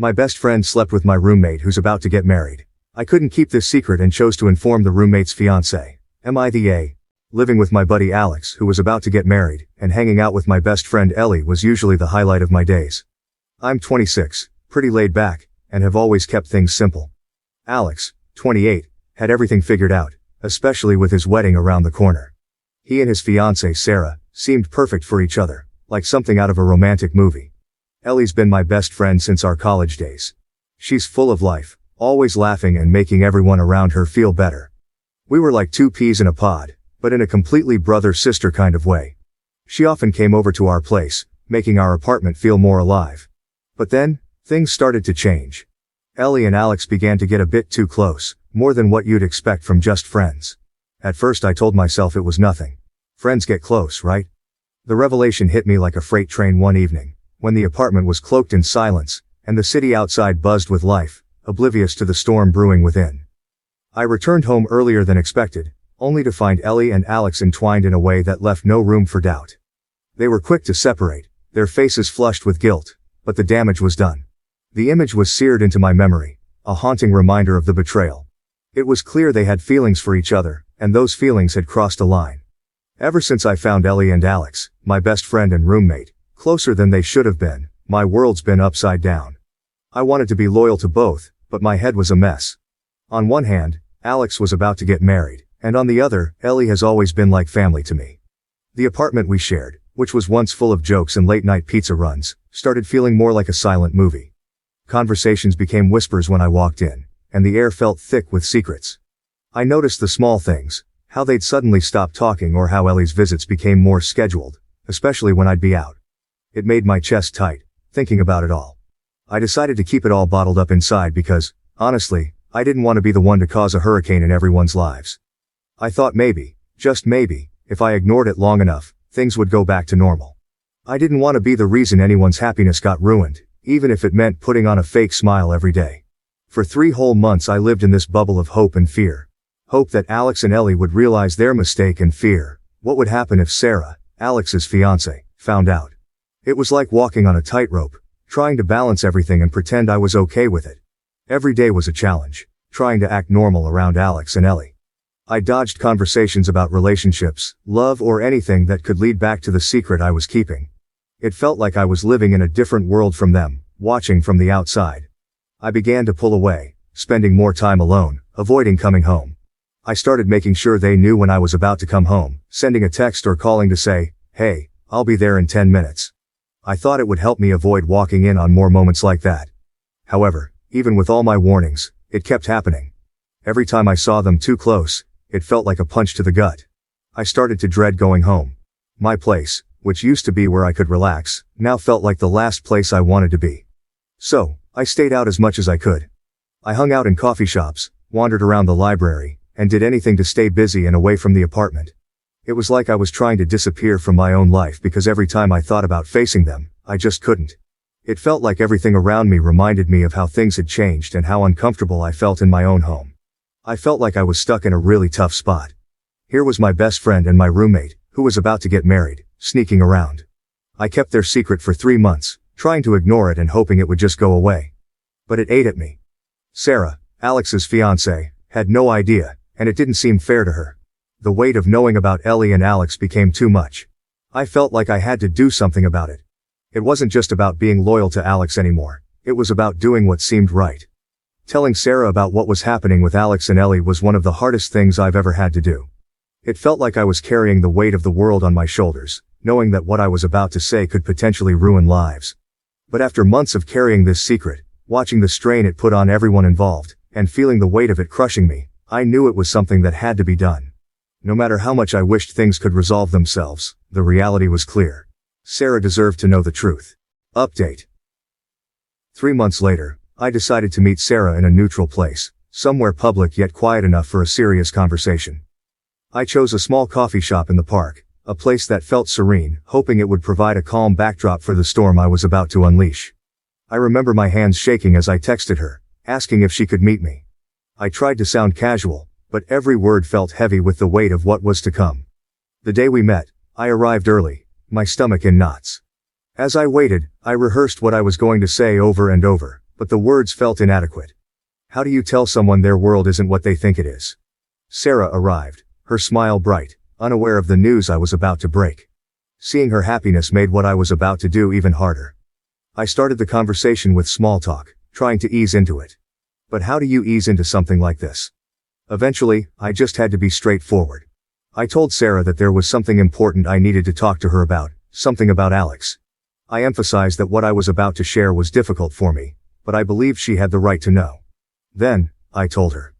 My best friend slept with my roommate who's about to get married. I couldn't keep this secret and chose to inform the roommate's fiancé. MITHA. Living with my buddy Alex, who was about to get married, and hanging out with my best friend Ellie was usually the highlight of my days. I'm 26, pretty laid back, and have always kept things simple. Alex, 28, had everything figured out, especially with his wedding around the corner. He and his fiancée Sarah seemed perfect for each other, like something out of a romantic movie. Ellie's been my best friend since our college days. She's full of life, always laughing and making everyone around her feel better. We were like two peas in a pod, but in a completely brother-sister kind of way. She often came over to our place, making our apartment feel more alive. But then, things started to change. Ellie and Alex began to get a bit too close, more than what you'd expect from just friends. At first I told myself it was nothing. Friends get close, right? The revelation hit me like a freight train one evening, when the apartment was cloaked in silence, and the city outside buzzed with life, oblivious to the storm brewing within. I returned home earlier than expected, only to find Ellie and Alex entwined in a way that left no room for doubt. They were quick to separate, their faces flushed with guilt, but the damage was done. The image was seared into my memory, a haunting reminder of the betrayal. It was clear they had feelings for each other, and those feelings had crossed a line. Ever since I found Ellie and Alex, my best friend and roommate, closer than they should have been, my world's been upside down. I wanted to be loyal to both, but my head was a mess. On one hand, Alex was about to get married, and on the other, Ellie has always been like family to me. The apartment we shared, which was once full of jokes and late-night pizza runs, started feeling more like a silent movie. Conversations became whispers when I walked in, and the air felt thick with secrets. I noticed the small things, how they'd suddenly stop talking or how Ellie's visits became more scheduled, especially when I'd be out. It made my chest tight, thinking about it all. I decided to keep it all bottled up inside because, honestly, I didn't want to be the one to cause a hurricane in everyone's lives. I thought maybe, just maybe, if I ignored it long enough, things would go back to normal. I didn't want to be the reason anyone's happiness got ruined, even if it meant putting on a fake smile every day. For 3 whole months I lived in this bubble of hope and fear. Hope that Alex and Ellie would realize their mistake, and fear what would happen if Sarah, Alex's fiancée, found out. It was like walking on a tightrope, trying to balance everything and pretend I was okay with it. Every day was a challenge, trying to act normal around Alex and Ellie. I dodged conversations about relationships, love, or anything that could lead back to the secret I was keeping. It felt like I was living in a different world from them, watching from the outside. I began to pull away, spending more time alone, avoiding coming home. I started making sure they knew when I was about to come home, sending a text or calling to say, "Hey, I'll be there in 10 minutes. I thought it would help me avoid walking in on more moments like that. However, even with all my warnings, it kept happening. Every time I saw them too close, it felt like a punch to the gut. I started to dread going home. My place, which used to be where I could relax, now felt like the last place I wanted to be. So, I stayed out as much as I could. I hung out in coffee shops, wandered around the library, and did anything to stay busy and away from the apartment. It was like I was trying to disappear from my own life because every time I thought about facing them, I just couldn't. It felt like everything around me reminded me of how things had changed and how uncomfortable I felt in my own home. I felt like I was stuck in a really tough spot. Here was my best friend and my roommate, who was about to get married, sneaking around. I kept their secret for 3 months, trying to ignore it and hoping it would just go away. But it ate at me. Sarah, Alex's fiancée, had no idea, and it didn't seem fair to her. The weight of knowing about Ellie and Alex became too much. I felt like I had to do something about it. It wasn't just about being loyal to Alex anymore, it was about doing what seemed right. Telling Sarah about what was happening with Alex and Ellie was one of the hardest things I've ever had to do. It felt like I was carrying the weight of the world on my shoulders, knowing that what I was about to say could potentially ruin lives. But after months of carrying this secret, watching the strain it put on everyone involved, and feeling the weight of it crushing me, I knew it was something that had to be done. No matter how much I wished things could resolve themselves, the reality was clear. Sarah deserved to know the truth. Update. 3 months later, I decided to meet Sarah in a neutral place, somewhere public yet quiet enough for a serious conversation. I chose a small coffee shop in the park, a place that felt serene, hoping it would provide a calm backdrop for the storm I was about to unleash. I remember my hands shaking as I texted her, asking if she could meet me. I tried to sound casual, but every word felt heavy with the weight of what was to come. The day we met, I arrived early, my stomach in knots. As I waited, I rehearsed what I was going to say over and over, But the words felt inadequate. How do you tell someone their world isn't what they think it is? Sarah arrived, her smile bright, unaware of the news I was about to break. Seeing her happiness made what I was about to do even harder. I started the conversation with small talk, trying to ease into it. But how do you ease into something like this? Eventually, I just had to be straightforward. I told Sarah that there was something important I needed to talk to her about, something about Alex. I emphasized that what I was about to share was difficult for me, but I believed she had the right to know. Then, I told her.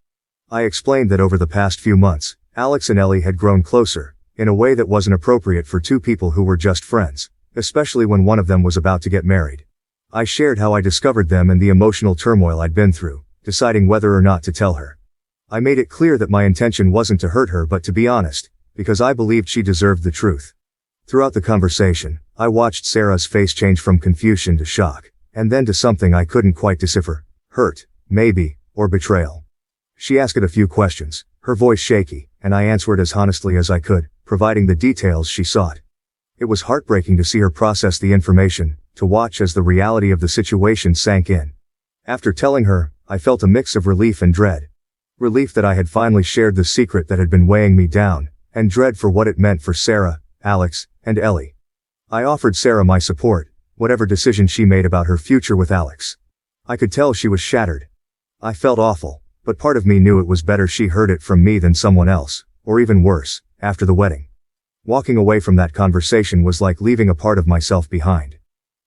I explained that over the past few months, Alex and Ellie had grown closer, in a way that wasn't appropriate for two people who were just friends, especially when one of them was about to get married. I shared how I discovered them and the emotional turmoil I'd been through, deciding whether or not to tell her. I made it clear that my intention wasn't to hurt her but to be honest, because I believed she deserved the truth. Throughout the conversation, I watched Sarah's face change from confusion to shock, and then to something I couldn't quite decipher: hurt, maybe, or betrayal. She asked a few questions, her voice shaky, and I answered as honestly as I could, providing the details she sought. It was heartbreaking to see her process the information, to watch as the reality of the situation sank in. After telling her, I felt a mix of relief and dread. Relief that I had finally shared the secret that had been weighing me down, and dread for what it meant for Sarah, Alex, and Ellie. I offered Sarah my support, whatever decision she made about her future with Alex. I could tell she was shattered. I felt awful, but part of me knew it was better she heard it from me than someone else, or even worse, after the wedding. Walking away from that conversation was like leaving a part of myself behind.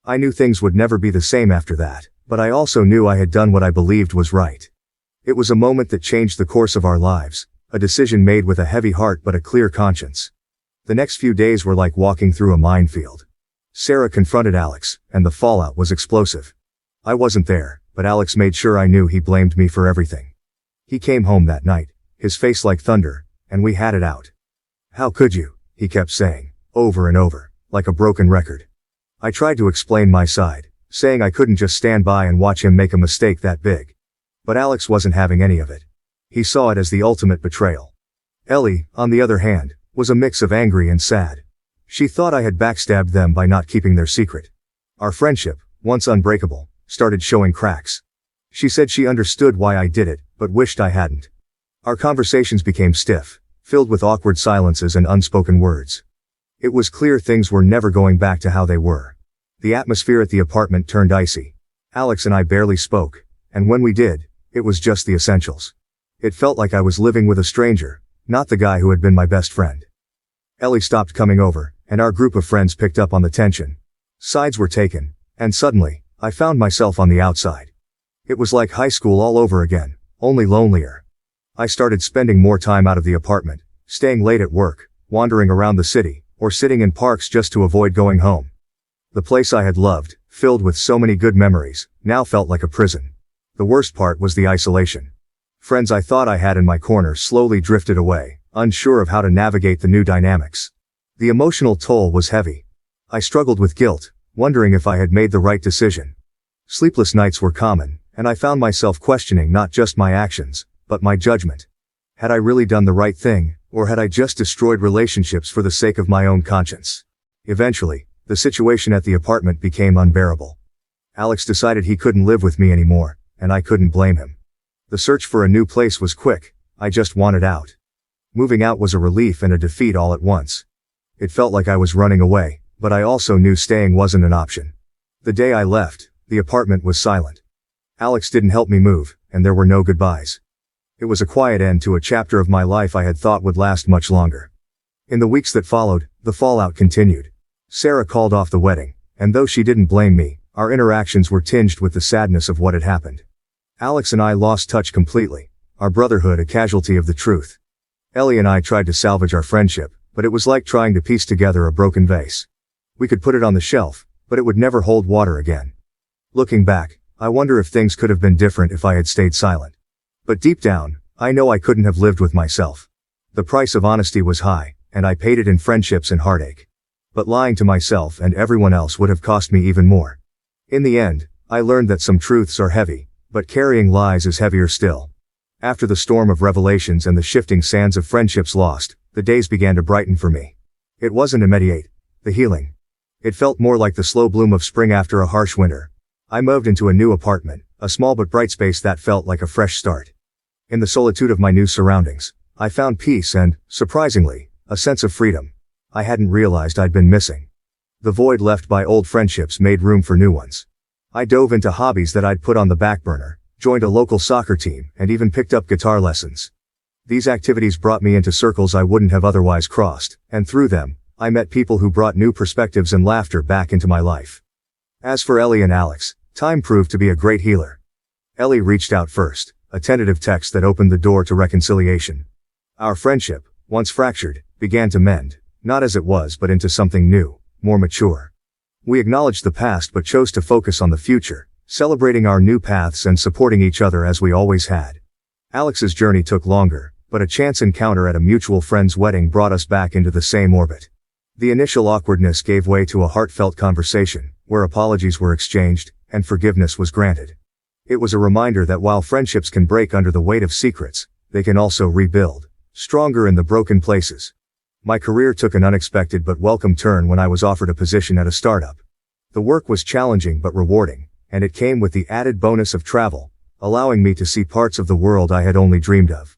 I knew things would never be the same after that, but I also knew I had done what I believed was right. It was a moment that changed the course of our lives, a decision made with a heavy heart but a clear conscience. The next few days were like walking through a minefield. Sarah confronted Alex, and the fallout was explosive. I wasn't there, but Alex made sure I knew he blamed me for everything. He came home that night, his face like thunder, and we had it out. "How could you?" he kept saying, over and over, like a broken record. I tried to explain my side, saying I couldn't just stand by and watch him make a mistake that big. But Alex wasn't having any of it. He saw it as the ultimate betrayal. Ellie, on the other hand, was a mix of angry and sad. She thought I had backstabbed them by not keeping their secret. Our friendship, once unbreakable, started showing cracks. She said she understood why I did it, but wished I hadn't. Our conversations became stiff, filled with awkward silences and unspoken words. It was clear things were never going back to how they were. The atmosphere at the apartment turned icy. Alex and I barely spoke, and when we did, it was just the essentials. It felt like I was living with a stranger, not the guy who had been my best friend. Ellie stopped coming over, and our group of friends picked up on the tension. Sides were taken, and suddenly, I found myself on the outside. It was like high school all over again, only lonelier. I started spending more time out of the apartment, staying late at work, wandering around the city, or sitting in parks just to avoid going home. The place I had loved, filled with so many good memories, now felt like a prison. The worst part was the isolation. Friends I thought I had in my corner slowly drifted away, unsure of how to navigate the new dynamics. The emotional toll was heavy. I struggled with guilt, wondering if I had made the right decision. Sleepless nights were common, and I found myself questioning not just my actions, but my judgment. Had I really done the right thing, or had I just destroyed relationships for the sake of my own conscience? Eventually, the situation at the apartment became unbearable. Alex decided he couldn't live with me anymore, and I couldn't blame him. The search for a new place was quick. I just wanted out. Moving out was a relief and a defeat all at once. It felt like I was running away, but I also knew staying wasn't an option. The day I left, the apartment was silent. Alex didn't help me move, and there were no goodbyes. It was a quiet end to a chapter of my life I had thought would last much longer. In the weeks that followed, the fallout continued. Sarah called off the wedding, and though she didn't blame me, our interactions were tinged with the sadness of what had happened. Alex and I lost touch completely, our brotherhood a casualty of the truth. Ellie and I tried to salvage our friendship, but it was like trying to piece together a broken vase. We could put it on the shelf, but it would never hold water again. Looking back, I wonder if things could have been different if I had stayed silent. But deep down, I know I couldn't have lived with myself. The price of honesty was high, and I paid it in friendships and heartache. But lying to myself and everyone else would have cost me even more. In the end, I learned that some truths are heavy, but carrying lies is heavier still. After the storm of revelations and the shifting sands of friendships lost, the days began to brighten for me. It wasn't immediate, the healing. It felt more like the slow bloom of spring after a harsh winter. I moved into a new apartment, A small but bright space that felt like a fresh start. In the solitude of my new surroundings, I found peace and, surprisingly, a sense of freedom I hadn't realized I'd been missing. The void left by old friendships made room for new ones. I dove into hobbies that I'd put on the back burner, joined a local soccer team, and even picked up guitar lessons. These activities brought me into circles I wouldn't have otherwise crossed, and through them, I met people who brought new perspectives and laughter back into my life. As for Ellie and Alex, time proved to be a great healer. Ellie reached out first, a tentative text that opened the door to reconciliation. Our friendship, once fractured, began to mend, not as it was but into something new, more mature. We acknowledged the past but chose to focus on the future, celebrating our new paths and supporting each other as we always had. Alex's journey took longer, but a chance encounter at a mutual friend's wedding brought us back into the same orbit. The initial awkwardness gave way to a heartfelt conversation, where apologies were exchanged, and forgiveness was granted. It was a reminder that while friendships can break under the weight of secrets, they can also rebuild, stronger in the broken places. My career took an unexpected but welcome turn when I was offered a position at a startup. The work was challenging but rewarding, and it came with the added bonus of travel, allowing me to see parts of the world I had only dreamed of.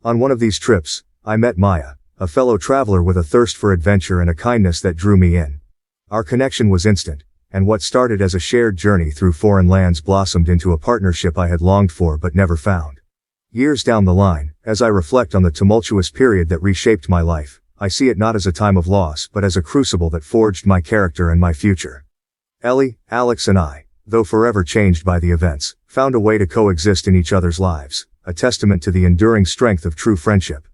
On one of these trips, I met Maya, a fellow traveler with a thirst for adventure and a kindness that drew me in. Our connection was instant, and what started as a shared journey through foreign lands blossomed into a partnership I had longed for but never found. Years down the line, as I reflect on the tumultuous period that reshaped my life, I see it not as a time of loss but as a crucible that forged my character and my future. Ellie, Alex and I, though forever changed by the events, found a way to coexist in each other's lives, a testament to the enduring strength of true friendship.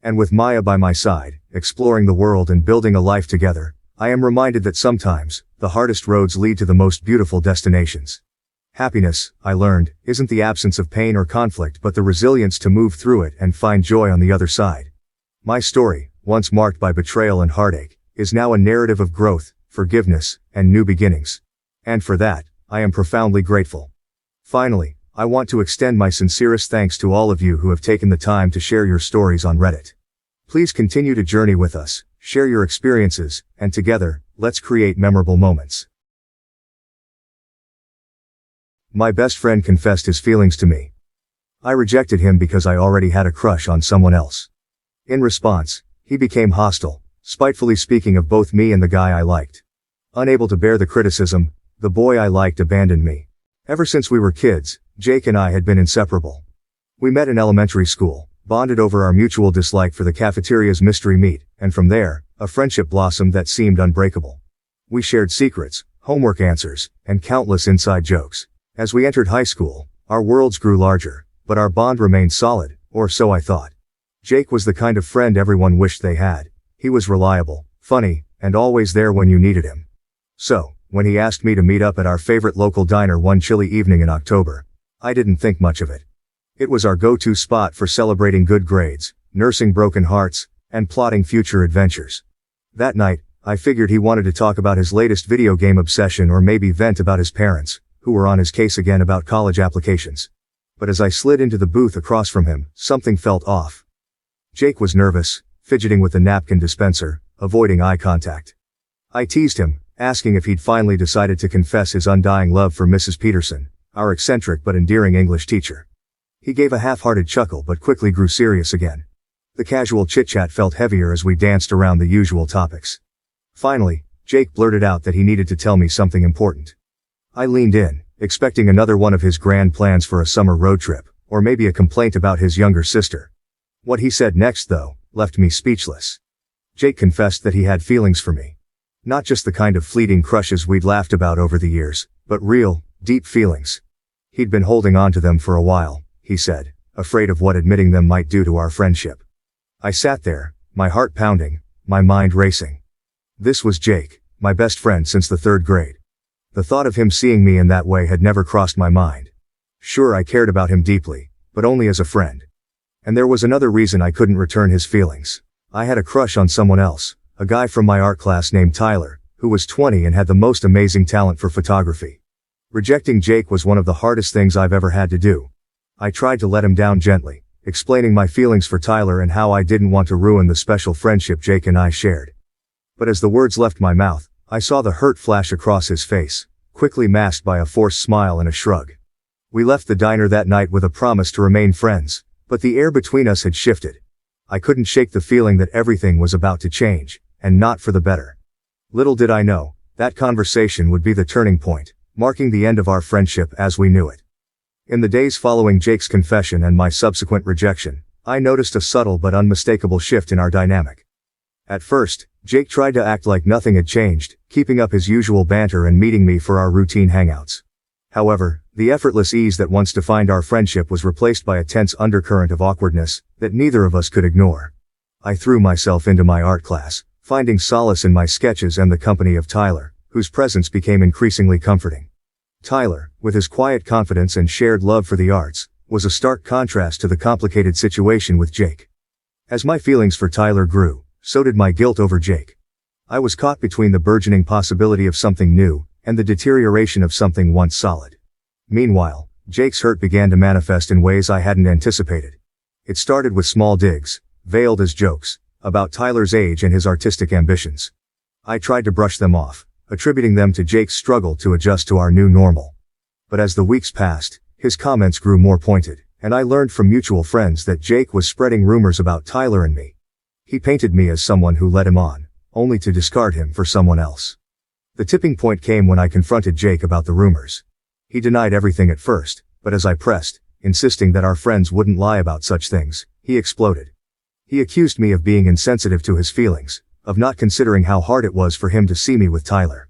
And with Maya by my side, exploring the world and building a life together, I am reminded that sometimes, the hardest roads lead to the most beautiful destinations. Happiness, I learned, isn't the absence of pain or conflict but the resilience to move through it and find joy on the other side. My story, once marked by betrayal and heartache, is now a narrative of growth, forgiveness, and new beginnings. And for that, I am profoundly grateful. Finally, I want to extend my sincerest thanks to all of you who have taken the time to share your stories on Reddit. Please continue to journey with us, share your experiences, and together, let's create memorable moments. My best friend confessed his feelings to me. I rejected him because I already had a crush on someone else. In response, he became hostile, spitefully speaking of both me and the guy I liked. Unable to bear the criticism, the boy I liked abandoned me. Ever since we were kids, Jake and I had been inseparable. We met in elementary school, bonded over our mutual dislike for the cafeteria's mystery meat, and from there, a friendship blossomed that seemed unbreakable. We shared secrets, homework answers, and countless inside jokes. As we entered high school, our worlds grew larger, but our bond remained solid, or so I thought. Jake was the kind of friend everyone wished they had. He was reliable, funny, and always there when you needed him. So, when he asked me to meet up at our favorite local diner one chilly evening in October, I didn't think much of it. It was our go-to spot for celebrating good grades, nursing broken hearts, and plotting future adventures. That night, I figured he wanted to talk about his latest video game obsession or maybe vent about his parents, who were on his case again about college applications. But as I slid into the booth across from him, something felt off. Jake was nervous, fidgeting with the napkin dispenser, avoiding eye contact. I teased him, asking if he'd finally decided to confess his undying love for Mrs. Peterson, our eccentric but endearing English teacher. He gave a half-hearted chuckle but quickly grew serious again. The casual chit-chat felt heavier as we danced around the usual topics. Finally, Jake blurted out that he needed to tell me something important. I leaned in, expecting another one of his grand plans for a summer road trip, or maybe a complaint about his younger sister. What he said next, though, left me speechless. Jake confessed that he had feelings for me. Not just the kind of fleeting crushes we'd laughed about over the years, but real, deep feelings. He'd been holding on to them for a while, he said, afraid of what admitting them might do to our friendship. I sat there, my heart pounding, my mind racing. This was Jake, my best friend since the 3rd grade. The thought of him seeing me in that way had never crossed my mind. Sure, I cared about him deeply, but only as a friend. And there was another reason I couldn't return his feelings. I had a crush on someone else, a guy from my art class named Tyler, who was 20 and had the most amazing talent for photography. Rejecting Jake was one of the hardest things I've ever had to do. I tried to let him down gently, explaining my feelings for Tyler and how I didn't want to ruin the special friendship Jake and I shared. But as the words left my mouth, I saw the hurt flash across his face, quickly masked by a forced smile and a shrug. We left the diner that night with a promise to remain friends, but the air between us had shifted. I couldn't shake the feeling that everything was about to change, and not for the better. Little did I know, that conversation would be the turning point, marking the end of our friendship as we knew it. In the days following Jake's confession and my subsequent rejection, I noticed a subtle but unmistakable shift in our dynamic. At first, Jake tried to act like nothing had changed, keeping up his usual banter and meeting me for our routine hangouts. However, the effortless ease that once defined our friendship was replaced by a tense undercurrent of awkwardness that neither of us could ignore. I threw myself into my art class, finding solace in my sketches and the company of Tyler, whose presence became increasingly comforting. Tyler, with his quiet confidence and shared love for the arts, was a stark contrast to the complicated situation with Jake. As my feelings for Tyler grew, so did my guilt over Jake. I was caught between the burgeoning possibility of something new and the deterioration of something once solid. Meanwhile, Jake's hurt began to manifest in ways I hadn't anticipated. It started with small digs, veiled as jokes, about Tyler's age and his artistic ambitions. I tried to brush them off, attributing them to Jake's struggle to adjust to our new normal. But as the weeks passed, his comments grew more pointed, and I learned from mutual friends that Jake was spreading rumors about Tyler and me. He painted me as someone who led him on, only to discard him for someone else. The tipping point came when I confronted Jake about the rumors. He denied everything at first, but as I pressed, insisting that our friends wouldn't lie about such things, he exploded. He accused me of being insensitive to his feelings, of not considering how hard it was for him to see me with Tyler.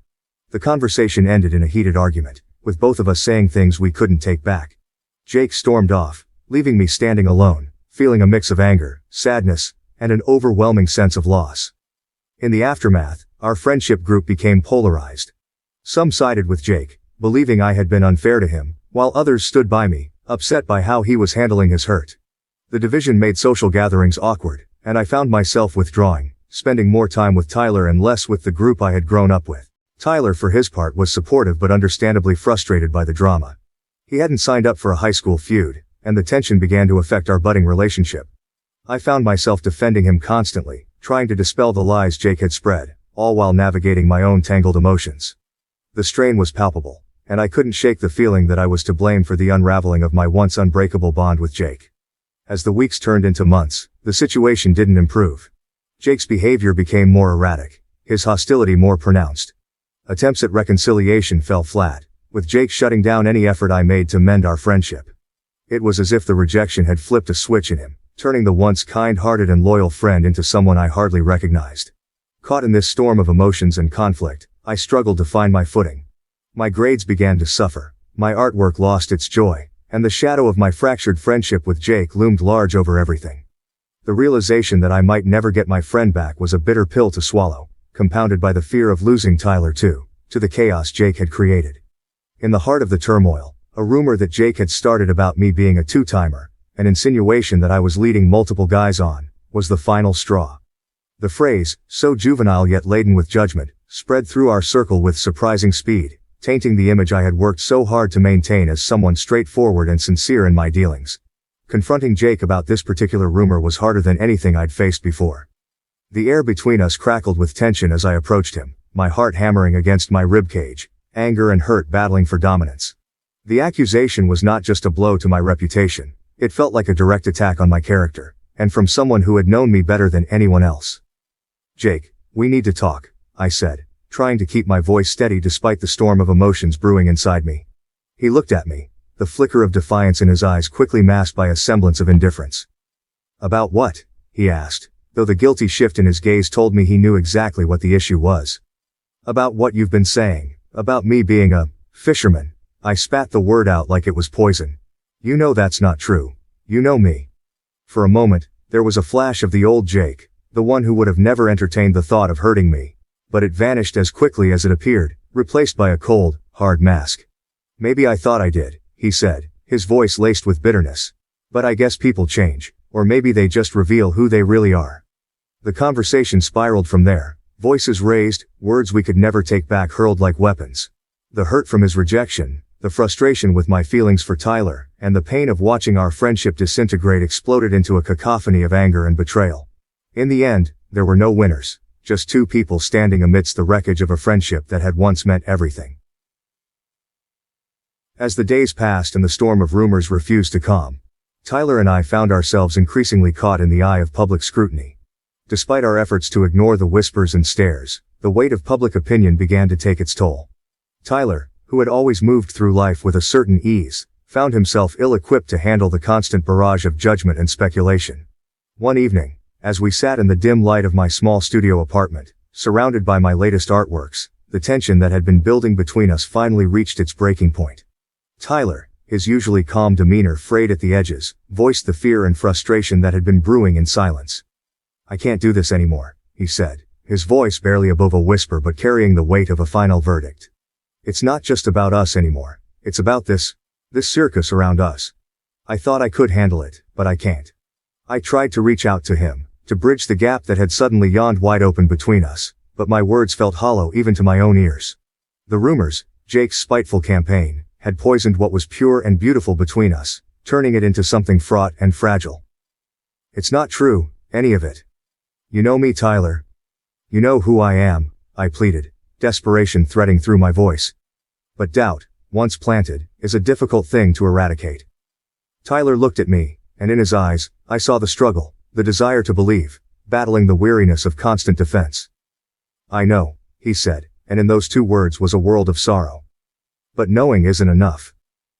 The conversation ended in a heated argument, with both of us saying things we couldn't take back. Jake stormed off, leaving me standing alone, feeling a mix of anger, sadness, and an overwhelming sense of loss. In the aftermath, our friendship group became polarized. Some sided with Jake, believing I had been unfair to him, while others stood by me, upset by how he was handling his hurt. The division made social gatherings awkward, and I found myself withdrawing, spending more time with Tyler and less with the group I had grown up with. Tyler, for his part, was supportive but understandably frustrated by the drama. He hadn't signed up for a high school feud, and the tension began to affect our budding relationship. I found myself defending him constantly, trying to dispel the lies Jake had spread, all while navigating my own tangled emotions. The strain was palpable, and I couldn't shake the feeling that I was to blame for the unraveling of my once unbreakable bond with Jake. As the weeks turned into months, the situation didn't improve. Jake's behavior became more erratic, his hostility more pronounced. Attempts at reconciliation fell flat, with Jake shutting down any effort I made to mend our friendship. It was as if the rejection had flipped a switch in him, turning the once kind-hearted and loyal friend into someone I hardly recognized. Caught in this storm of emotions and conflict, I struggled to find my footing. My grades began to suffer, my artwork lost its joy, and the shadow of my fractured friendship with Jake loomed large over everything. The realization that I might never get my friend back was a bitter pill to swallow, compounded by the fear of losing Tyler too, to the chaos Jake had created. In the heart of the turmoil, a rumor that Jake had started about me being a two-timer, an insinuation that I was leading multiple guys on, was the final straw. The phrase, so juvenile yet laden with judgment, spread through our circle with surprising speed, tainting the image I had worked so hard to maintain as someone straightforward and sincere in my dealings. Confronting Jake about this particular rumor was harder than anything I'd faced before. The air between us crackled with tension as I approached him, my heart hammering against my ribcage, anger and hurt battling for dominance. The accusation was not just a blow to my reputation, it felt like a direct attack on my character, and from someone who had known me better than anyone else. Jake, we need to talk, I said, trying to keep my voice steady despite the storm of emotions brewing inside me. He looked at me, the flicker of defiance in his eyes quickly masked by a semblance of indifference. About what? He asked, though the guilty shift in his gaze told me he knew exactly what the issue was. About what you've been saying, about me being a fisherman. I spat the word out like it was poison. You know that's not true. You know me. For a moment, there was a flash of the old Jake, the one who would have never entertained the thought of hurting me, but it vanished as quickly as it appeared, replaced by a cold, hard mask. Maybe I thought I did, he said, his voice laced with bitterness. But I guess people change, or maybe they just reveal who they really are. The conversation spiraled from there, voices raised, words we could never take back hurled like weapons. The hurt from his rejection, the frustration with my feelings for Tyler, and the pain of watching our friendship disintegrate exploded into a cacophony of anger and betrayal. In the end, there were no winners, just two people standing amidst the wreckage of a friendship that had once meant everything. As the days passed and the storm of rumors refused to calm, Tyler and I found ourselves increasingly caught in the eye of public scrutiny. Despite our efforts to ignore the whispers and stares, the weight of public opinion began to take its toll. Tyler, who had always moved through life with a certain ease, found himself ill-equipped to handle the constant barrage of judgment and speculation. One evening, as we sat in the dim light of my small studio apartment, surrounded by my latest artworks, the tension that had been building between us finally reached its breaking point. Tyler, his usually calm demeanor frayed at the edges, voiced the fear and frustration that had been brewing in silence. "I can't do this anymore," he said, his voice barely above a whisper but carrying the weight of a final verdict. "It's not just about us anymore. It's about this circus around us. I thought I could handle it, but I can't." I tried to reach out to him, to bridge the gap that had suddenly yawned wide open between us, but my words felt hollow even to my own ears. The rumors, Jake's spiteful campaign, had poisoned what was pure and beautiful between us, turning it into something fraught and fragile. "It's not true, any of it. You know me, Tyler. You know who I am," I pleaded, desperation threading through my voice. But doubt, once planted, is a difficult thing to eradicate. Tyler looked at me, and in his eyes, I saw the struggle, the desire to believe, battling the weariness of constant defense. "I know," he said, and in those two words was a world of sorrow. "But knowing isn't enough.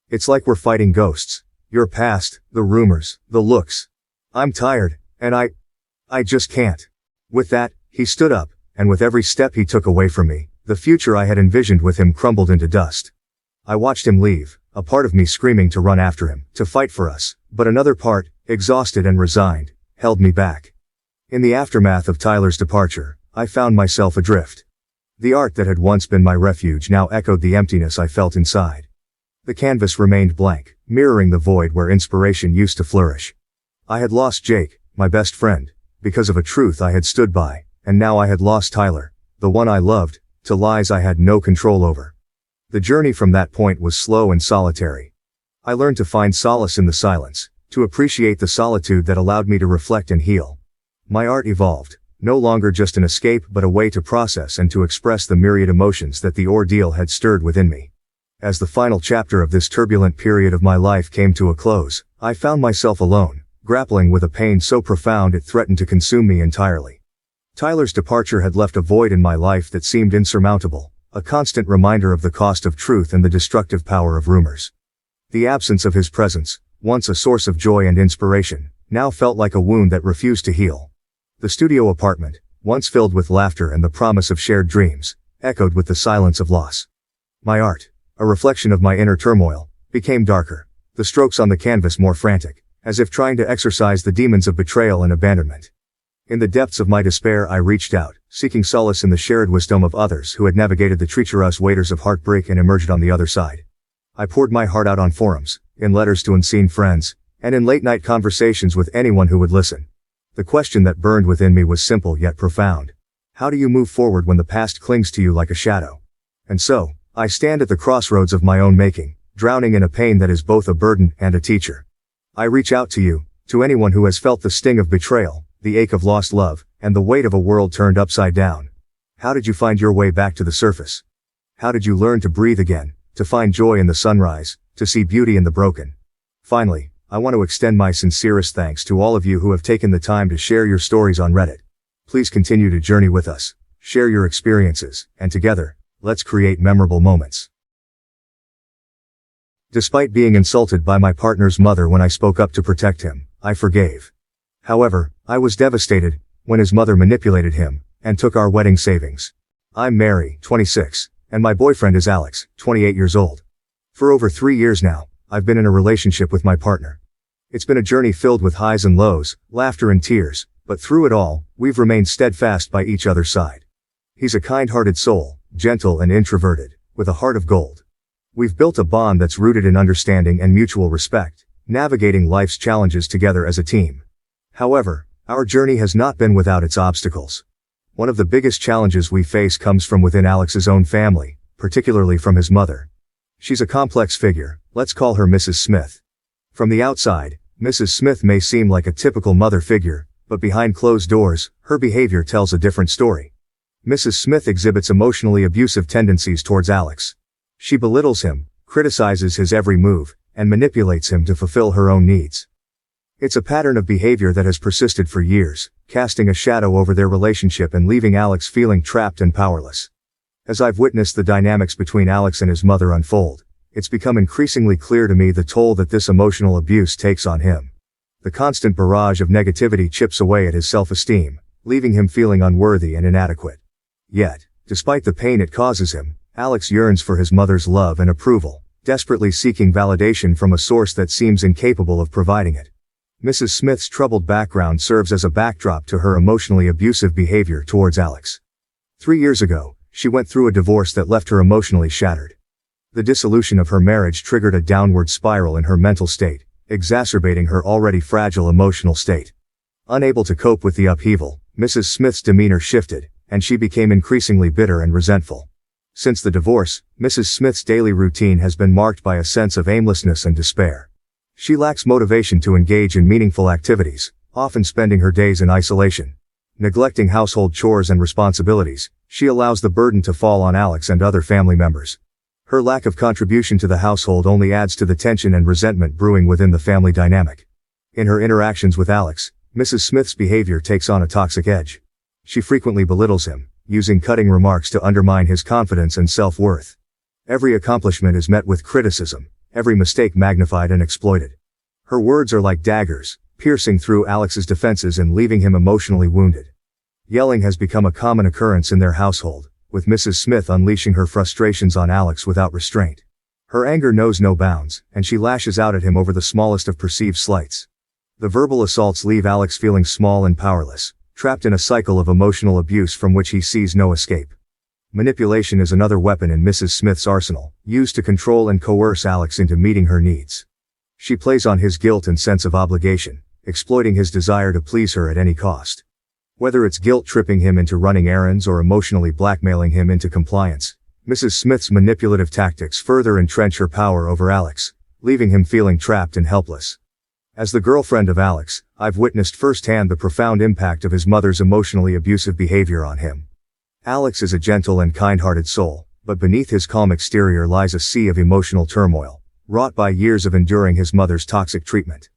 It's like we're fighting ghosts. Your past, the rumors, the looks. I'm tired, and I just can't." With that, he stood up, and with every step he took away from me, the future I had envisioned with him crumbled into dust. I watched him leave, a part of me screaming to run after him, to fight for us, but another part, exhausted and resigned, held me back. In the aftermath of Tyler's departure, I found myself adrift. The art that had once been my refuge now echoed the emptiness I felt inside. The canvas remained blank, mirroring the void where inspiration used to flourish. I had lost Jake, my best friend, because of a truth I had stood by, and now I had lost Tyler, the one I loved, to lies I had no control over. The journey from that point was slow and solitary. I learned to find solace in the silence, to appreciate the solitude that allowed me to reflect and heal. My art evolved, no longer just an escape but a way to process and to express the myriad emotions that the ordeal had stirred within me. As the final chapter of this turbulent period of my life came to a close, I found myself alone, grappling with a pain so profound it threatened to consume me entirely. Tyler's departure had left a void in my life that seemed insurmountable, a constant reminder of the cost of truth and the destructive power of rumors. The absence of his presence, once a source of joy and inspiration, now felt like a wound that refused to heal. The studio apartment, once filled with laughter and the promise of shared dreams, echoed with the silence of loss. My art, a reflection of my inner turmoil, became darker, the strokes on the canvas more frantic, as if trying to exorcise the demons of betrayal and abandonment. In the depths of my despair I reached out, seeking solace in the shared wisdom of others who had navigated the treacherous waters of heartbreak and emerged on the other side. I poured my heart out on forums, in letters to unseen friends, and in late-night conversations with anyone who would listen. The question that burned within me was simple yet profound. How do you move forward when the past clings to you like a shadow? And so, I stand at the crossroads of my own making, drowning in a pain that is both a burden and a teacher. I reach out to you, to anyone who has felt the sting of betrayal, the ache of lost love, and the weight of a world turned upside down. How did you find your way back to the surface? How did you learn to breathe again, to find joy in the sunrise, to see beauty in the broken? Finally, I want to extend my sincerest thanks to all of you who have taken the time to share your stories on Reddit. Please continue to journey with us, share your experiences, and together, let's create memorable moments. Despite being insulted by my partner's mother when I spoke up to protect him, I forgave. However, I was devastated when his mother manipulated him and took our wedding savings. I'm Mary, 26, and my boyfriend is Alex, 28 years old. For over 3 years now, I've been in a relationship with my partner. It's been a journey filled with highs and lows, laughter and tears, but through it all, we've remained steadfast by each other's side. He's a kind-hearted soul, gentle and introverted, with a heart of gold. We've built a bond that's rooted in understanding and mutual respect, navigating life's challenges together as a team. However, our journey has not been without its obstacles. One of the biggest challenges we face comes from within Alex's own family, particularly from his mother. She's a complex figure, let's call her Mrs. Smith. From the outside, Mrs. Smith may seem like a typical mother figure, but behind closed doors, her behavior tells a different story. Mrs. Smith exhibits emotionally abusive tendencies towards Alex. She belittles him, criticizes his every move, and manipulates him to fulfill her own needs. It's a pattern of behavior that has persisted for years, casting a shadow over their relationship and leaving Alex feeling trapped and powerless. As I've witnessed the dynamics between Alex and his mother unfold, it's become increasingly clear to me the toll that this emotional abuse takes on him. The constant barrage of negativity chips away at his self-esteem, leaving him feeling unworthy and inadequate. Yet, despite the pain it causes him, Alex yearns for his mother's love and approval, desperately seeking validation from a source that seems incapable of providing it. Mrs. Smith's troubled background serves as a backdrop to her emotionally abusive behavior towards Alex. 3 years ago, she went through a divorce that left her emotionally shattered. The dissolution of her marriage triggered a downward spiral in her mental state, exacerbating her already fragile emotional state. Unable to cope with the upheaval, Mrs. Smith's demeanor shifted, and she became increasingly bitter and resentful. Since the divorce, Mrs. Smith's daily routine has been marked by a sense of aimlessness and despair. She lacks motivation to engage in meaningful activities, often spending her days in isolation. Neglecting household chores and responsibilities, she allows the burden to fall on Alex and other family members. Her lack of contribution to the household only adds to the tension and resentment brewing within the family dynamic. In her interactions with Alex, Mrs. Smith's behavior takes on a toxic edge. She frequently belittles him, using cutting remarks to undermine his confidence and self-worth. Every accomplishment is met with criticism, every mistake magnified and exploited. Her words are like daggers, piercing through Alex's defenses and leaving him emotionally wounded. Yelling has become a common occurrence in their household, with Mrs. Smith unleashing her frustrations on Alex without restraint. Her anger knows no bounds, and she lashes out at him over the smallest of perceived slights. The verbal assaults leave Alex feeling small and powerless, trapped in a cycle of emotional abuse from which he sees no escape. Manipulation is another weapon in Mrs. Smith's arsenal, used to control and coerce Alex into meeting her needs. She plays on his guilt and sense of obligation, exploiting his desire to please her at any cost. Whether it's guilt-tripping him into running errands or emotionally blackmailing him into compliance, Mrs. Smith's manipulative tactics further entrench her power over Alex, leaving him feeling trapped and helpless. As the girlfriend of Alex, I've witnessed firsthand the profound impact of his mother's emotionally abusive behavior on him. Alex is a gentle and kind-hearted soul, but beneath his calm exterior lies a sea of emotional turmoil, wrought by years of enduring his mother's toxic treatment.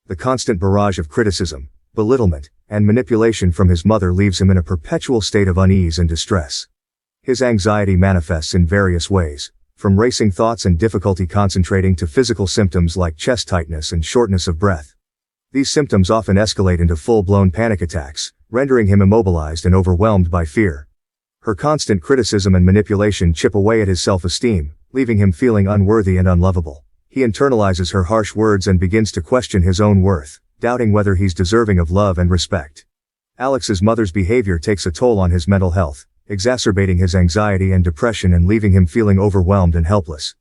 The constant barrage of criticism, belittlement, and manipulation from his mother leaves him in a perpetual state of unease and distress. His anxiety manifests in various ways, from racing thoughts and difficulty concentrating to physical symptoms like chest tightness and shortness of breath. These symptoms often escalate into full-blown panic attacks, rendering him immobilized and overwhelmed by fear. Her constant criticism and manipulation chip away at his self-esteem, leaving him feeling unworthy and unlovable. He internalizes her harsh words and begins to question his own worth, doubting whether he's deserving of love and respect. Alex's mother's behavior takes a toll on his mental health, exacerbating his anxiety and depression and leaving him feeling overwhelmed and helpless.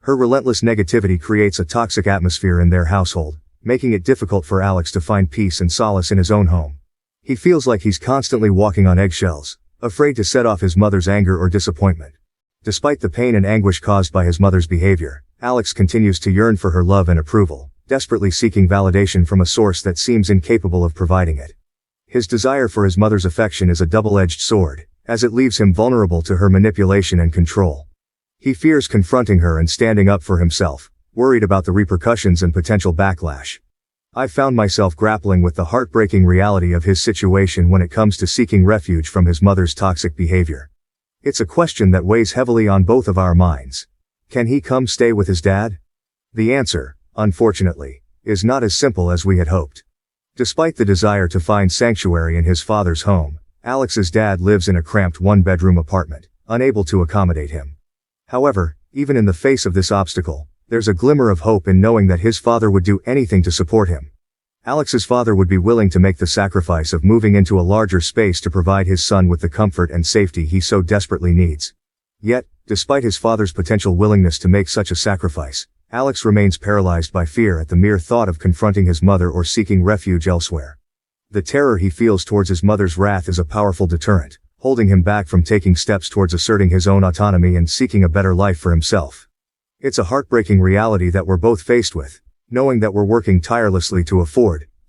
Her relentless negativity creates a toxic atmosphere in their household, making it difficult for Alex to find peace and solace in his own home. He feels like he's constantly walking on eggshells, afraid to set off his mother's anger or disappointment. Despite the pain and anguish caused by his mother's behavior, Alex continues to yearn for her love and approval, desperately seeking validation from a source that seems incapable of providing it. His desire for his mother's affection is a double-edged sword, as it leaves him vulnerable to her manipulation and control. He fears confronting her and standing up for himself, worried about the repercussions and potential backlash. I've found myself grappling with the heartbreaking reality of his situation when it comes to seeking refuge from his mother's toxic behavior. It's a question that weighs heavily on both of our minds. Can he come stay with his dad? The answer, unfortunately, is not as simple as we had hoped. Despite the desire to find sanctuary in his father's home, Alex's dad lives in a cramped one-bedroom apartment, unable to accommodate him. However, even in the face of this obstacle, there's a glimmer of hope in knowing that his father would do anything to support him. Alex's father would be willing to make the sacrifice of moving into a larger space to provide his son with the comfort and safety he so desperately needs. Yet, despite his father's potential willingness to make such a sacrifice, Alex remains paralyzed by fear at the mere thought of confronting his mother or seeking refuge elsewhere. The terror he feels towards his mother's wrath is a powerful deterrent, holding him back from taking steps towards asserting his own autonomy and seeking a better life for himself. It's a heartbreaking reality that we're both faced with, knowing that we're working tirelessly to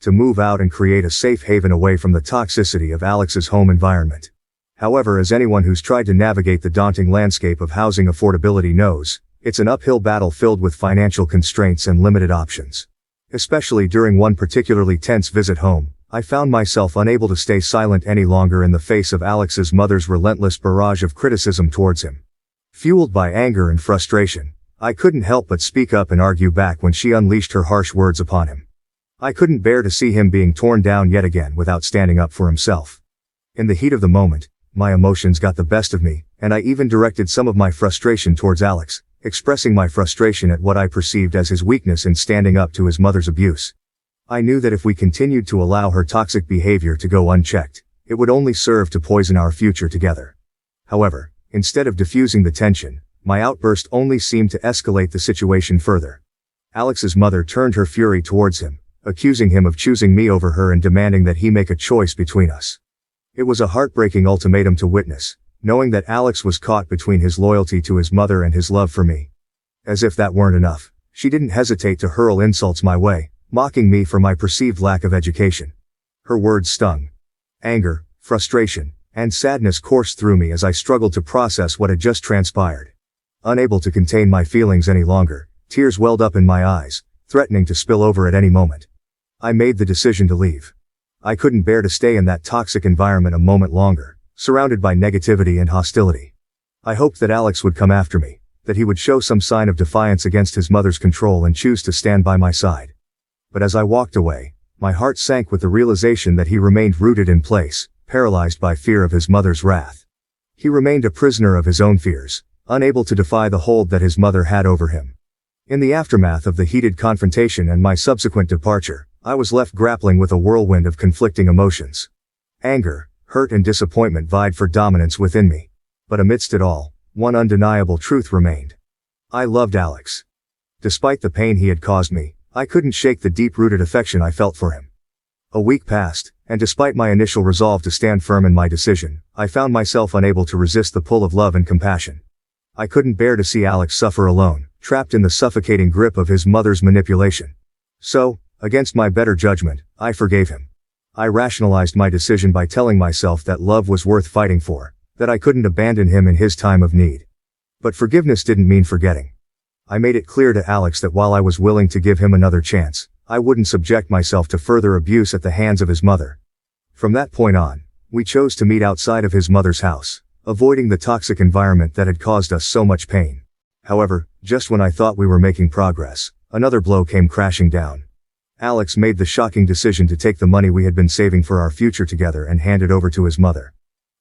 move out and create a safe haven away from the toxicity of Alex's home environment. However, as anyone who's tried to navigate the daunting landscape of housing affordability knows, It's an uphill battle filled with financial constraints and limited options. Especially during one particularly tense visit home, I found myself unable to stay silent any longer in the face of Alex's mother's relentless barrage of criticism towards him. Fueled by anger and frustration, I couldn't help but speak up and argue back when she unleashed her harsh words upon him. I couldn't bear to see him being torn down yet again without standing up for himself. In the heat of the moment, my emotions got the best of me, and I even directed some of my frustration towards Alex, expressing my frustration at what I perceived as his weakness in standing up to his mother's abuse. I knew that if we continued to allow her toxic behavior to go unchecked, it would only serve to poison our future together. However, instead of diffusing the tension, my outburst only seemed to escalate the situation further. Alex's mother turned her fury towards him, accusing him of choosing me over her and demanding that he make a choice between us. It was a heartbreaking ultimatum to witness, knowing that Alex was caught between his loyalty to his mother and his love for me. As if that weren't enough, she didn't hesitate to hurl insults my way, mocking me for my perceived lack of education. Her words stung. Anger, frustration, and sadness coursed through me as I struggled to process what had just transpired. Unable to contain my feelings any longer, tears welled up in my eyes, threatening to spill over at any moment. I made the decision to leave. I couldn't bear to stay in that toxic environment a moment longer, surrounded by negativity and hostility. I hoped that Alex would come after me, that he would show some sign of defiance against his mother's control and choose to stand by my side. But as I walked away, my heart sank with the realization that he remained rooted in place, paralyzed by fear of his mother's wrath. He remained a prisoner of his own fears, unable to defy the hold that his mother had over him. In the aftermath of the heated confrontation and my subsequent departure, I was left grappling with a whirlwind of conflicting emotions. Anger, hurt and disappointment vied for dominance within me. But amidst it all, one undeniable truth remained. I loved Alex. Despite the pain he had caused me, I couldn't shake the deep-rooted affection I felt for him. A week passed, and despite my initial resolve to stand firm in my decision, I found myself unable to resist the pull of love and compassion. I couldn't bear to see Alex suffer alone, trapped in the suffocating grip of his mother's manipulation. So, against my better judgment, I forgave him. I rationalized my decision by telling myself that love was worth fighting for, that I couldn't abandon him in his time of need. But forgiveness didn't mean forgetting. I made it clear to Alex that while I was willing to give him another chance, I wouldn't subject myself to further abuse at the hands of his mother. From that point on, we chose to meet outside of his mother's house, avoiding the toxic environment that had caused us so much pain. However, just when I thought we were making progress, another blow came crashing down. Alex made the shocking decision to take the money we had been saving for our future together and hand it over to his mother.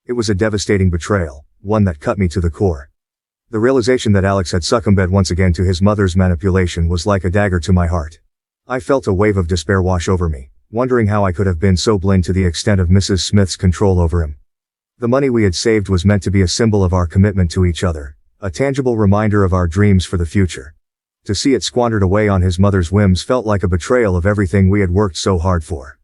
It was a devastating betrayal, one that cut me to the core. The realization that Alex had succumbed once again to his mother's manipulation was like a dagger to my heart. I felt a wave of despair wash over me, wondering how I could have been so blind to the extent of Mrs. Smith's control over him. The money we had saved was meant to be a symbol of our commitment to each other, a tangible reminder of our dreams for the future. To see it squandered away on his mother's whims felt like a betrayal of everything we had worked so hard for.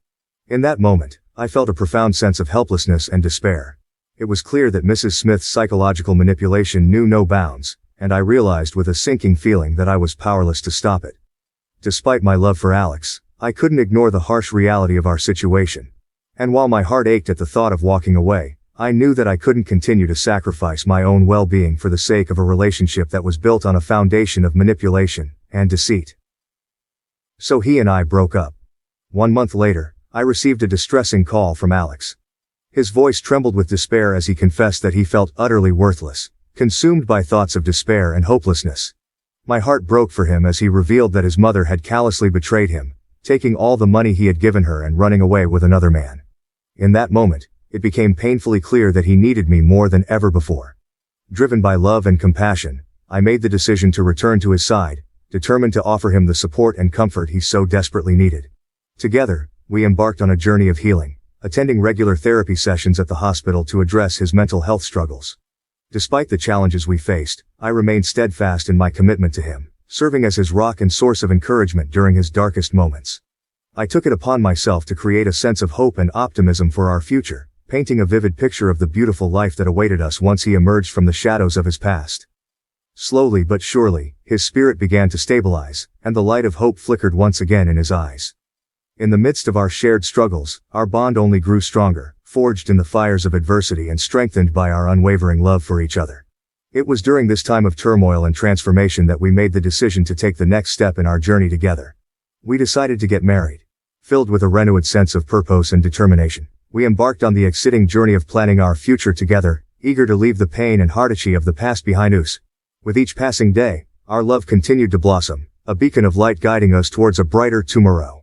In that moment, I felt a profound sense of helplessness and despair. It was clear that Mrs. Smith's psychological manipulation knew no bounds, and I realized with a sinking feeling that I was powerless to stop it. Despite my love for Alex, I couldn't ignore the harsh reality of our situation. And while my heart ached at the thought of walking away, I knew that I couldn't continue to sacrifice my own well-being for the sake of a relationship that was built on a foundation of manipulation and deceit. So he and I broke up. 1 month later, I received a distressing call from Alex. His voice trembled with despair as he confessed that he felt utterly worthless, consumed by thoughts of despair and hopelessness. My heart broke for him as he revealed that his mother had callously betrayed him, taking all the money he had given her and running away with another man. In that moment, it became painfully clear that he needed me more than ever before. Driven by love and compassion, I made the decision to return to his side, determined to offer him the support and comfort he so desperately needed. Together, we embarked on a journey of healing, attending regular therapy sessions at the hospital to address his mental health struggles. Despite the challenges we faced, I remained steadfast in my commitment to him, serving as his rock and source of encouragement during his darkest moments. I took it upon myself to create a sense of hope and optimism for our future, painting a vivid picture of the beautiful life that awaited us once he emerged from the shadows of his past. Slowly but surely, his spirit began to stabilize, and the light of hope flickered once again in his eyes. In the midst of our shared struggles, our bond only grew stronger, forged in the fires of adversity and strengthened by our unwavering love for each other. It was during this time of turmoil and transformation that we made the decision to take the next step in our journey together. We decided to get married. Filled with a renewed sense of purpose and determination, we embarked on the exciting journey of planning our future together, eager to leave the pain and hardship of the past behind us. With each passing day, our love continued to blossom, a beacon of light guiding us towards a brighter tomorrow.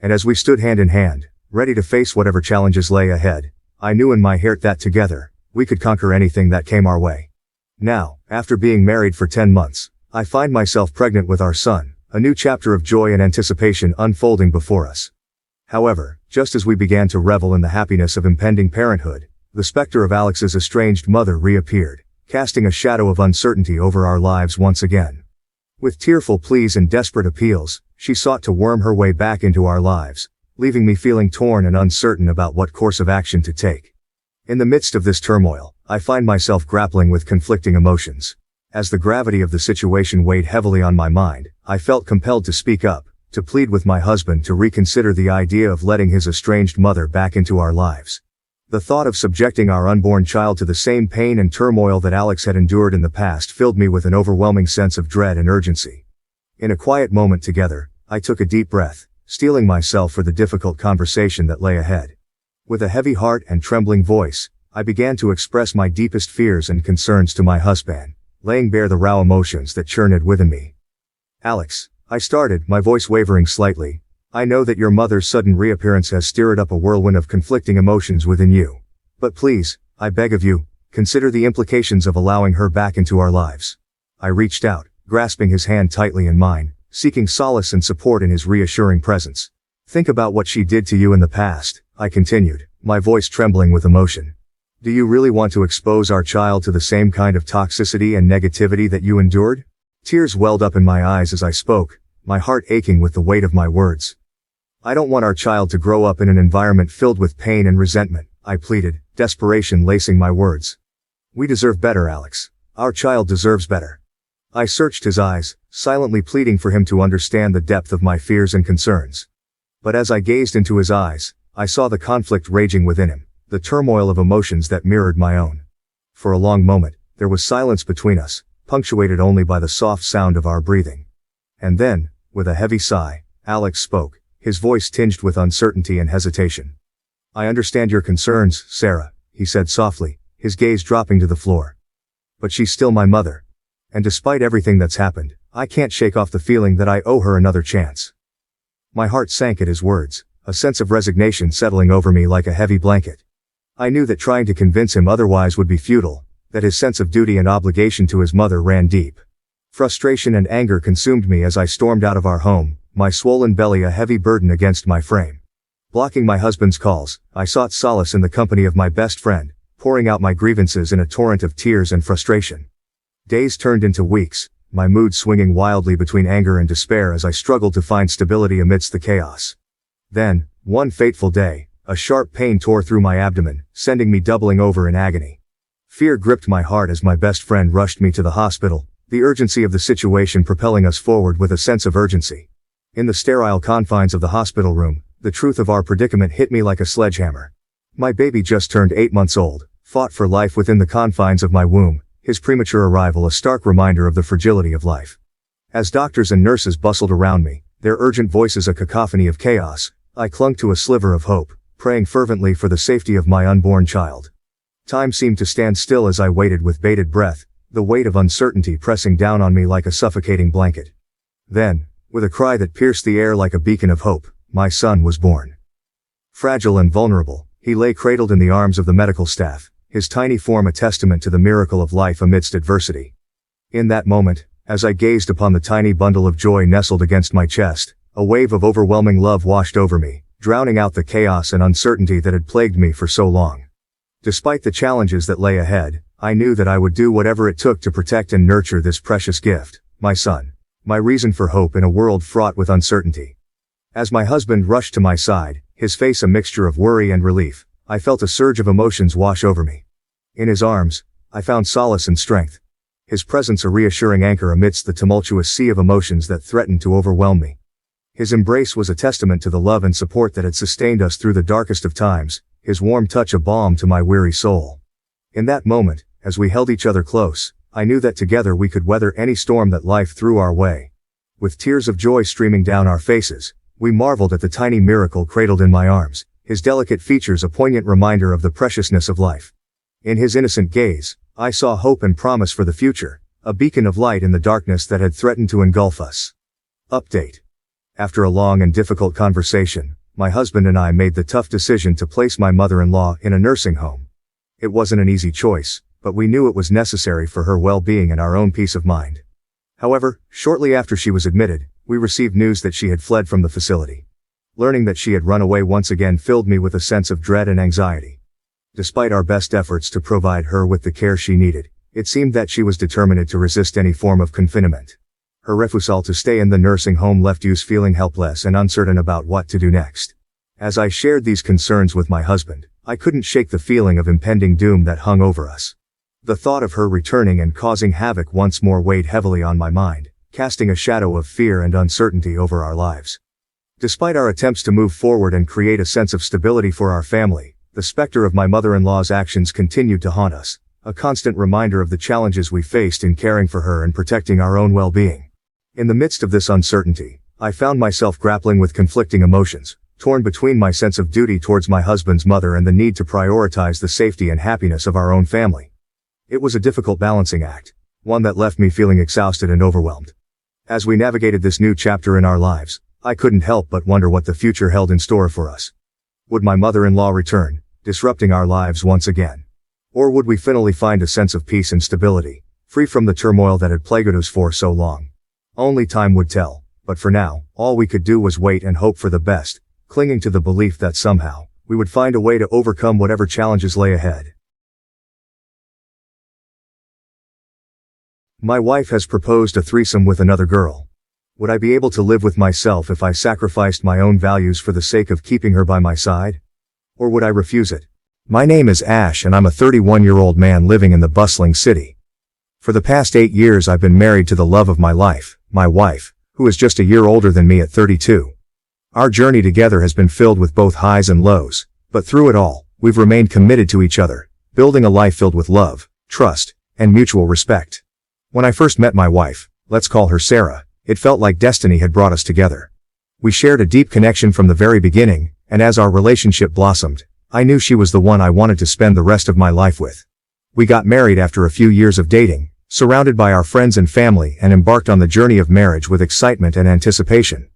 And as we stood hand in hand, ready to face whatever challenges lay ahead, I knew in my heart that together, we could conquer anything that came our way. Now, after being married for 10 months, I find myself pregnant with our son, a new chapter of joy and anticipation unfolding before us. However, just as we began to revel in the happiness of impending parenthood, the specter of Alex's estranged mother reappeared, casting a shadow of uncertainty over our lives once again. With tearful pleas and desperate appeals, she sought to worm her way back into our lives, leaving me feeling torn and uncertain about what course of action to take. In the midst of this turmoil, I find myself grappling with conflicting emotions. As the gravity of the situation weighed heavily on my mind, I felt compelled to speak up, to plead with my husband to reconsider the idea of letting his estranged mother back into our lives. The thought of subjecting our unborn child to the same pain and turmoil that Alex had endured in the past filled me with an overwhelming sense of dread and urgency. In a quiet moment together, I took a deep breath, steeling myself for the difficult conversation that lay ahead. With a heavy heart and trembling voice, I began to express my deepest fears and concerns to my husband, laying bare the raw emotions that churned within me. Alex, I started, my voice wavering slightly, I know that your mother's sudden reappearance has stirred up a whirlwind of conflicting emotions within you. But please, I beg of you, consider the implications of allowing her back into our lives. I reached out, grasping his hand tightly in mine, seeking solace and support in his reassuring presence. Think about what she did to you in the past, I continued, my voice trembling with emotion. Do you really want to expose our child to the same kind of toxicity and negativity that you endured? Tears welled up in my eyes as I spoke, my heart aching with the weight of my words. I don't want our child to grow up in an environment filled with pain and resentment, I pleaded, desperation lacing my words. We deserve better, Alex. Our child deserves better. I searched his eyes, silently pleading for him to understand the depth of my fears and concerns. But as I gazed into his eyes, I saw the conflict raging within him, the turmoil of emotions that mirrored my own. For a long moment, there was silence between us, punctuated only by the soft sound of our breathing. And then, with a heavy sigh, Alex spoke, his voice tinged with uncertainty and hesitation. I understand your concerns, Sarah, he said softly, his gaze dropping to the floor. But she's still my mother. And despite everything that's happened, I can't shake off the feeling that I owe her another chance. My heart sank at his words, a sense of resignation settling over me like a heavy blanket. I knew that trying to convince him otherwise would be futile, that his sense of duty and obligation to his mother ran deep. Frustration and anger consumed me as I stormed out of our home, my swollen belly a heavy burden against my frame. Blocking my husband's calls, I sought solace in the company of my best friend, pouring out my grievances in a torrent of tears and frustration. Days turned into weeks, my mood swinging wildly between anger and despair as I struggled to find stability amidst the chaos. Then, one fateful day, a sharp pain tore through my abdomen, sending me doubling over in agony. Fear gripped my heart as my best friend rushed me to the hospital, the urgency of the situation propelling us forward with a sense of urgency. In the sterile confines of the hospital room, the truth of our predicament hit me like a sledgehammer. My baby just turned 8 months old, fought for life within the confines of my womb, his premature arrival a stark reminder of the fragility of life. As doctors and nurses bustled around me, their urgent voices a cacophony of chaos, I clung to a sliver of hope, praying fervently for the safety of my unborn child. Time seemed to stand still as I waited with bated breath, the weight of uncertainty pressing down on me like a suffocating blanket. Then, with a cry that pierced the air like a beacon of hope, my son was born. Fragile and vulnerable, he lay cradled in the arms of the medical staff, his tiny form a testament to the miracle of life amidst adversity. In that moment, as I gazed upon the tiny bundle of joy nestled against my chest, a wave of overwhelming love washed over me, drowning out the chaos and uncertainty that had plagued me for so long. Despite the challenges that lay ahead, I knew that I would do whatever it took to protect and nurture this precious gift, my son. My reason for hope in a world fraught with uncertainty. As my husband rushed to my side, his face a mixture of worry and relief, I felt a surge of emotions wash over me. In his arms, I found solace and strength. His presence a reassuring anchor amidst the tumultuous sea of emotions that threatened to overwhelm me. His embrace was a testament to the love and support that had sustained us through the darkest of times, his warm touch a balm to my weary soul. In that moment, as we held each other close, I knew that together we could weather any storm that life threw our way. With tears of joy streaming down our faces, we marveled at the tiny miracle cradled in my arms, his delicate features a poignant reminder of the preciousness of life. In his innocent gaze, I saw hope and promise for the future, a beacon of light in the darkness that had threatened to engulf us. Update. After a long and difficult conversation, my husband and I made the tough decision to place my mother-in-law in a nursing home. It wasn't an easy choice, but we knew it was necessary for her well-being and our own peace of mind. However, shortly after she was admitted, we received news that she had fled from the facility. Learning that she had run away once again filled me with a sense of dread and anxiety. Despite our best efforts to provide her with the care she needed, it seemed that she was determined to resist any form of confinement. Her refusal to stay in the nursing home left us feeling helpless and uncertain about what to do next. As I shared these concerns with my husband, I couldn't shake the feeling of impending doom that hung over us. The thought of her returning and causing havoc once more weighed heavily on my mind, casting a shadow of fear and uncertainty over our lives. Despite our attempts to move forward and create a sense of stability for our family, the specter of my mother-in-law's actions continued to haunt us, a constant reminder of the challenges we faced in caring for her and protecting our own well-being. In the midst of this uncertainty, I found myself grappling with conflicting emotions, torn between my sense of duty towards my husband's mother and the need to prioritize the safety and happiness of our own family. It was a difficult balancing act, one that left me feeling exhausted and overwhelmed. As we navigated this new chapter in our lives, I couldn't help but wonder what the future held in store for us. Would my mother-in-law return, disrupting our lives once again? Or would we finally find a sense of peace and stability, free from the turmoil that had plagued us for so long? Only time would tell, but for now, all we could do was wait and hope for the best, clinging to the belief that somehow, we would find a way to overcome whatever challenges lay ahead. My wife has proposed a threesome with another girl. Would I be able to live with myself if I sacrificed my own values for the sake of keeping her by my side? Or would I refuse it? My name is Ash and I'm a 31-year-old man living in the bustling city. For the past 8 years I've been married to the love of my life, my wife, who is just a year older than me at 32. Our journey together has been filled with both highs and lows, but through it all, we've remained committed to each other, building a life filled with love, trust, and mutual respect. When I first met my wife, let's call her Sarah, it felt like destiny had brought us together. We shared a deep connection from the very beginning, and as our relationship blossomed, I knew she was the one I wanted to spend the rest of my life with. We got married after a few years of dating, surrounded by our friends and family, and embarked on the journey of marriage with excitement and anticipation.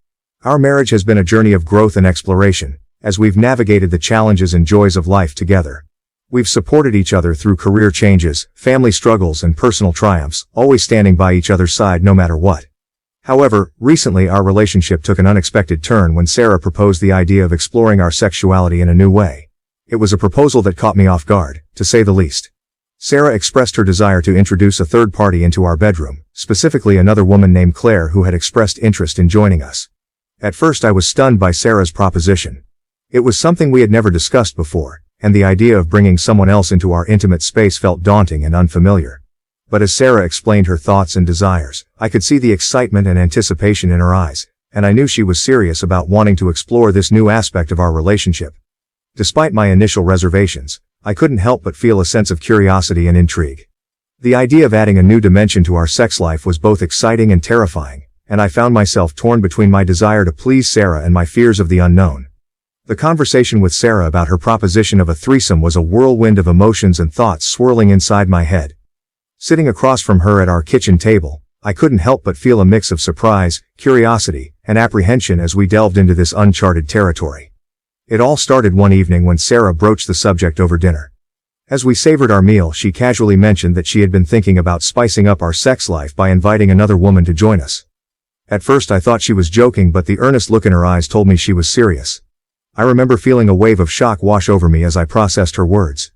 Our marriage has been a journey of growth and exploration, as we've navigated the challenges and joys of life together. We've supported each other through career changes, family struggles, and personal triumphs, always standing by each other's side no matter what. However, recently our relationship took an unexpected turn when Sarah proposed the idea of exploring our sexuality in a new way. It was a proposal that caught me off guard, to say the least. Sarah expressed her desire to introduce a third party into our bedroom, specifically another woman named Claire who had expressed interest in joining us. At first I was stunned by Sarah's proposition. It was something we had never discussed before, and the idea of bringing someone else into our intimate space felt daunting and unfamiliar. But as Sarah explained her thoughts and desires, I could see the excitement and anticipation in her eyes, and I knew she was serious about wanting to explore this new aspect of our relationship. Despite my initial reservations, I couldn't help but feel a sense of curiosity and intrigue. The idea of adding a new dimension to our sex life was both exciting and terrifying, and I found myself torn between my desire to please Sarah and my fears of the unknown. The conversation with Sarah about her proposition of a threesome was a whirlwind of emotions and thoughts swirling inside my head. Sitting across from her at our kitchen table, I couldn't help but feel a mix of surprise, curiosity, and apprehension as we delved into this uncharted territory. It all started one evening when Sarah broached the subject over dinner. As we savored our meal, she casually mentioned that she had been thinking about spicing up our sex life by inviting another woman to join us. At first I thought she was joking, but the earnest look in her eyes told me she was serious. I remember feeling a wave of shock wash over me as I processed her words.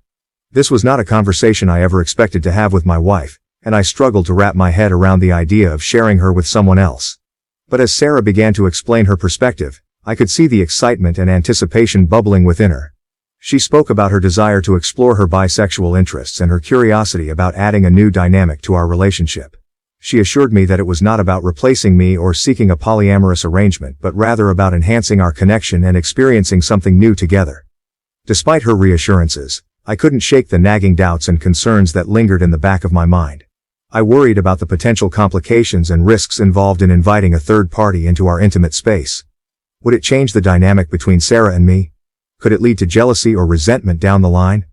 This was not a conversation I ever expected to have with my wife, and I struggled to wrap my head around the idea of sharing her with someone else. But as Sarah began to explain her perspective, I could see the excitement and anticipation bubbling within her. She spoke about her desire to explore her bisexual interests and her curiosity about adding a new dynamic to our relationship. She assured me that it was not about replacing me or seeking a polyamorous arrangement, but rather about enhancing our connection and experiencing something new together. Despite her reassurances, I couldn't shake the nagging doubts and concerns that lingered in the back of my mind. I worried about the potential complications and risks involved in inviting a third party into our intimate space. Would it change the dynamic between Sarah and me? Could it lead to jealousy or resentment down the line?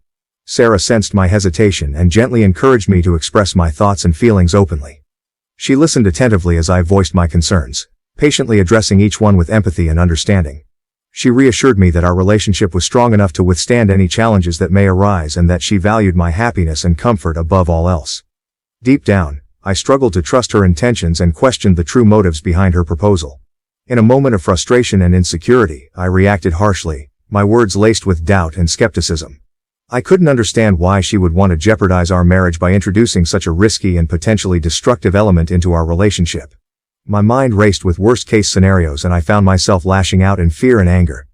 Sarah sensed my hesitation and gently encouraged me to express my thoughts and feelings openly. She listened attentively as I voiced my concerns, patiently addressing each one with empathy and understanding. She reassured me that our relationship was strong enough to withstand any challenges that may arise and that she valued my happiness and comfort above all else. Deep down, I struggled to trust her intentions and questioned the true motives behind her proposal. In a moment of frustration and insecurity, I reacted harshly, my words laced with doubt and skepticism. I couldn't understand why she would want to jeopardize our marriage by introducing such a risky and potentially destructive element into our relationship. My mind raced with worst-case scenarios and I found myself lashing out in fear and anger.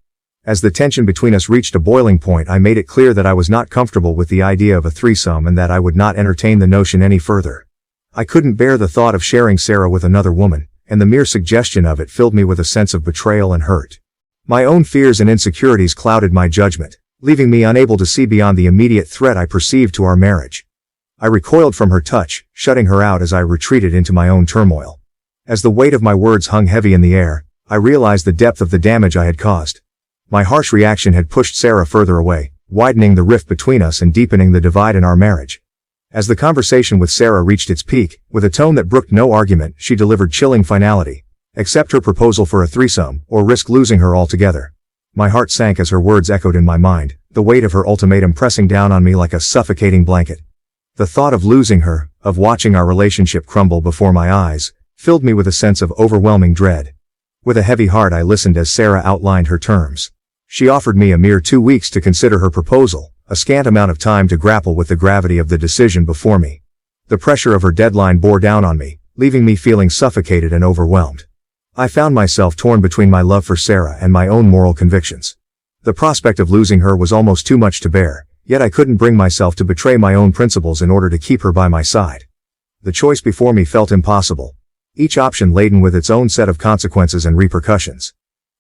As the tension between us reached a boiling point, I made it clear that I was not comfortable with the idea of a threesome and that I would not entertain the notion any further. I couldn't bear the thought of sharing Sarah with another woman, and the mere suggestion of it filled me with a sense of betrayal and hurt. My own fears and insecurities clouded my judgment, leaving me unable to see beyond the immediate threat I perceived to our marriage. I recoiled from her touch, shutting her out as I retreated into my own turmoil. As the weight of my words hung heavy in the air, I realized the depth of the damage I had caused. My harsh reaction had pushed Sarah further away, widening the rift between us and deepening the divide in our marriage. As the conversation with Sarah reached its peak, with a tone that brooked no argument, she delivered chilling finality. Accept her proposal for a threesome, or risk losing her altogether. My heart sank as her words echoed in my mind, the weight of her ultimatum pressing down on me like a suffocating blanket. The thought of losing her, of watching our relationship crumble before my eyes, filled me with a sense of overwhelming dread. With a heavy heart I listened as Sarah outlined her terms. She offered me a mere 2 weeks to consider her proposal, a scant amount of time to grapple with the gravity of the decision before me. The pressure of her deadline bore down on me, leaving me feeling suffocated and overwhelmed. I found myself torn between my love for Sarah and my own moral convictions. The prospect of losing her was almost too much to bear, yet I couldn't bring myself to betray my own principles in order to keep her by my side. The choice before me felt impossible, each option laden with its own set of consequences and repercussions.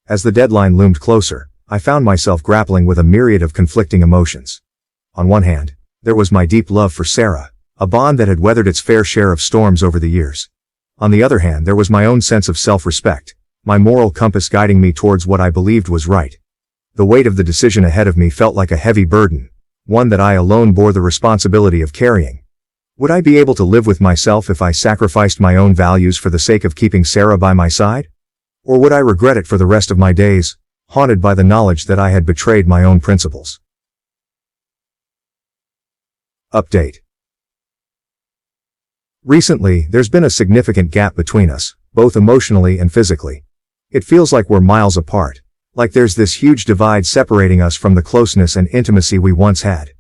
As the deadline loomed closer, I found myself grappling with a myriad of conflicting emotions. On one hand, there was my deep love for Sarah, a bond that had weathered its fair share of storms over the years. On the other hand, there was my own sense of self-respect, my moral compass guiding me towards what I believed was right. The weight of the decision ahead of me felt like a heavy burden, one that I alone bore the responsibility of carrying. Would I be able to live with myself if I sacrificed my own values for the sake of keeping Sarah by my side? Or would I regret it for the rest of my days, haunted by the knowledge that I had betrayed my own principles? Update. Recently, there's been a significant gap between us, both emotionally and physically. It feels like we're miles apart, like there's this huge divide separating us from the closeness and intimacy we once had.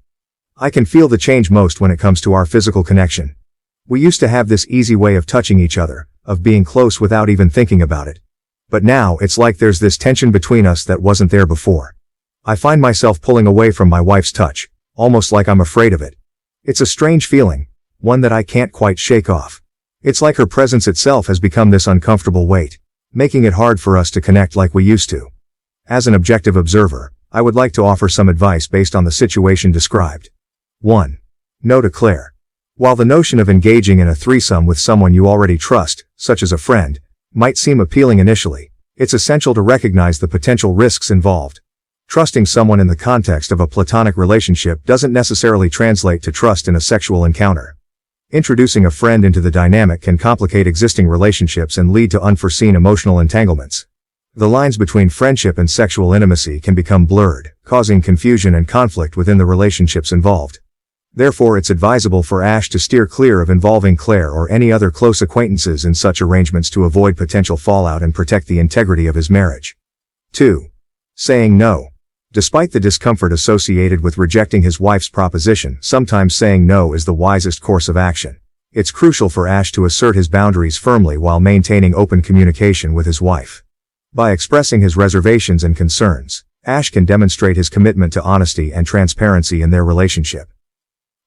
I can feel the change most when it comes to our physical connection. We used to have this easy way of touching each other, of being close without even thinking about it. But now it's like there's this tension between us that wasn't there before. I find myself pulling away from my wife's touch, almost like I'm afraid of it. It's a strange feeling, one that I can't quite shake off. It's like her presence itself has become this uncomfortable weight, making it hard for us to connect like we used to. As an objective observer, I would like to offer some advice based on the situation described. 1. Know to Claire. While the notion of engaging in a threesome with someone you already trust, such as a friend, might seem appealing initially, it's essential to recognize the potential risks involved. Trusting someone in the context of a platonic relationship doesn't necessarily translate to trust in a sexual encounter. Introducing a friend into the dynamic can complicate existing relationships and lead to unforeseen emotional entanglements. The lines between friendship and sexual intimacy can become blurred, causing confusion and conflict within the relationships involved. Therefore, it's advisable for Ash to steer clear of involving Claire or any other close acquaintances in such arrangements to avoid potential fallout and protect the integrity of his marriage. 2. Saying no. Despite the discomfort associated with rejecting his wife's proposition, sometimes saying no is the wisest course of action. It's crucial for Ash to assert his boundaries firmly while maintaining open communication with his wife. By expressing his reservations and concerns, Ash can demonstrate his commitment to honesty and transparency in their relationship.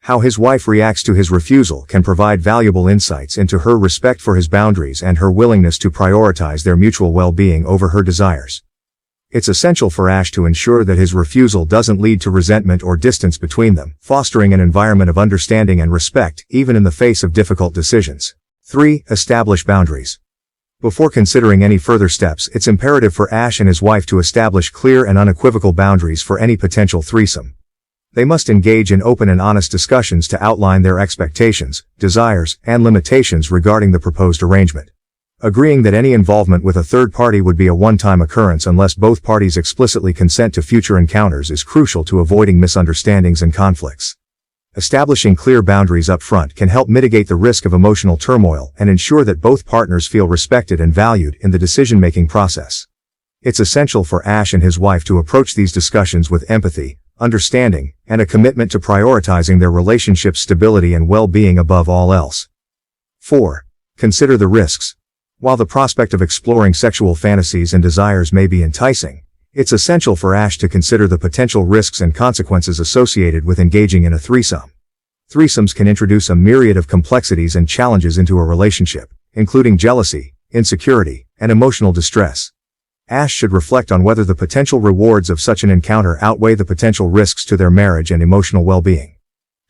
How his wife reacts to his refusal can provide valuable insights into her respect for his boundaries and her willingness to prioritize their mutual well-being over her desires. It's essential for Ash to ensure that his refusal doesn't lead to resentment or distance between them, fostering an environment of understanding and respect, even in the face of difficult decisions. 3. Establish boundaries. Before considering any further steps, it's imperative for Ash and his wife to establish clear and unequivocal boundaries for any potential threesome. They must engage in open and honest discussions to outline their expectations, desires, and limitations regarding the proposed arrangement. Agreeing that any involvement with a third party would be a one-time occurrence unless both parties explicitly consent to future encounters is crucial to avoiding misunderstandings and conflicts. Establishing clear boundaries up front can help mitigate the risk of emotional turmoil and ensure that both partners feel respected and valued in the decision-making process. It's essential for Ash and his wife to approach these discussions with empathy, understanding, and a commitment to prioritizing their relationship's stability and well-being above all else. 4. Consider the risks. While the prospect of exploring sexual fantasies and desires may be enticing, it's essential for Ash to consider the potential risks and consequences associated with engaging in a threesome. Threesomes can introduce a myriad of complexities and challenges into a relationship, including jealousy, insecurity, and emotional distress. Ash should reflect on whether the potential rewards of such an encounter outweigh the potential risks to their marriage and emotional well-being.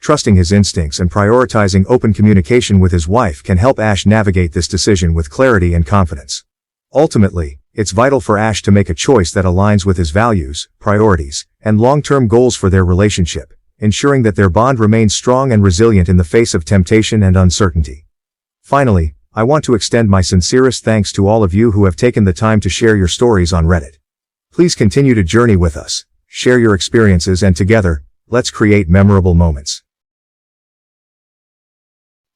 Trusting his instincts and prioritizing open communication with his wife can help Ash navigate this decision with clarity and confidence. Ultimately, it's vital for Ash to make a choice that aligns with his values, priorities, and long-term goals for their relationship, ensuring that their bond remains strong and resilient in the face of temptation and uncertainty. Finally, I want to extend my sincerest thanks to all of you who have taken the time to share your stories on Reddit. Please continue to journey with us, share your experiences, and together, let's create memorable moments.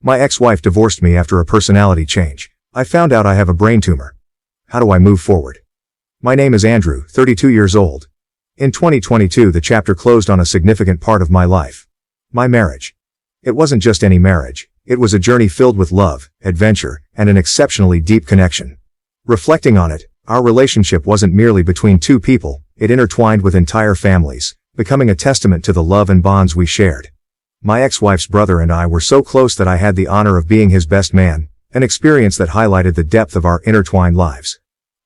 My ex-wife divorced me after a personality change. I found out I have a brain tumor. How do I move forward? My name is Andrew, 32 years old. In 2022, the chapter closed on a significant part of my life. My marriage. It wasn't just any marriage. It was a journey filled with love, adventure, and an exceptionally deep connection. Reflecting on it, our relationship wasn't merely between two people, it intertwined with entire families, becoming a testament to the love and bonds we shared. My ex-wife's brother and I were so close that I had the honor of being his best man, an experience that highlighted the depth of our intertwined lives.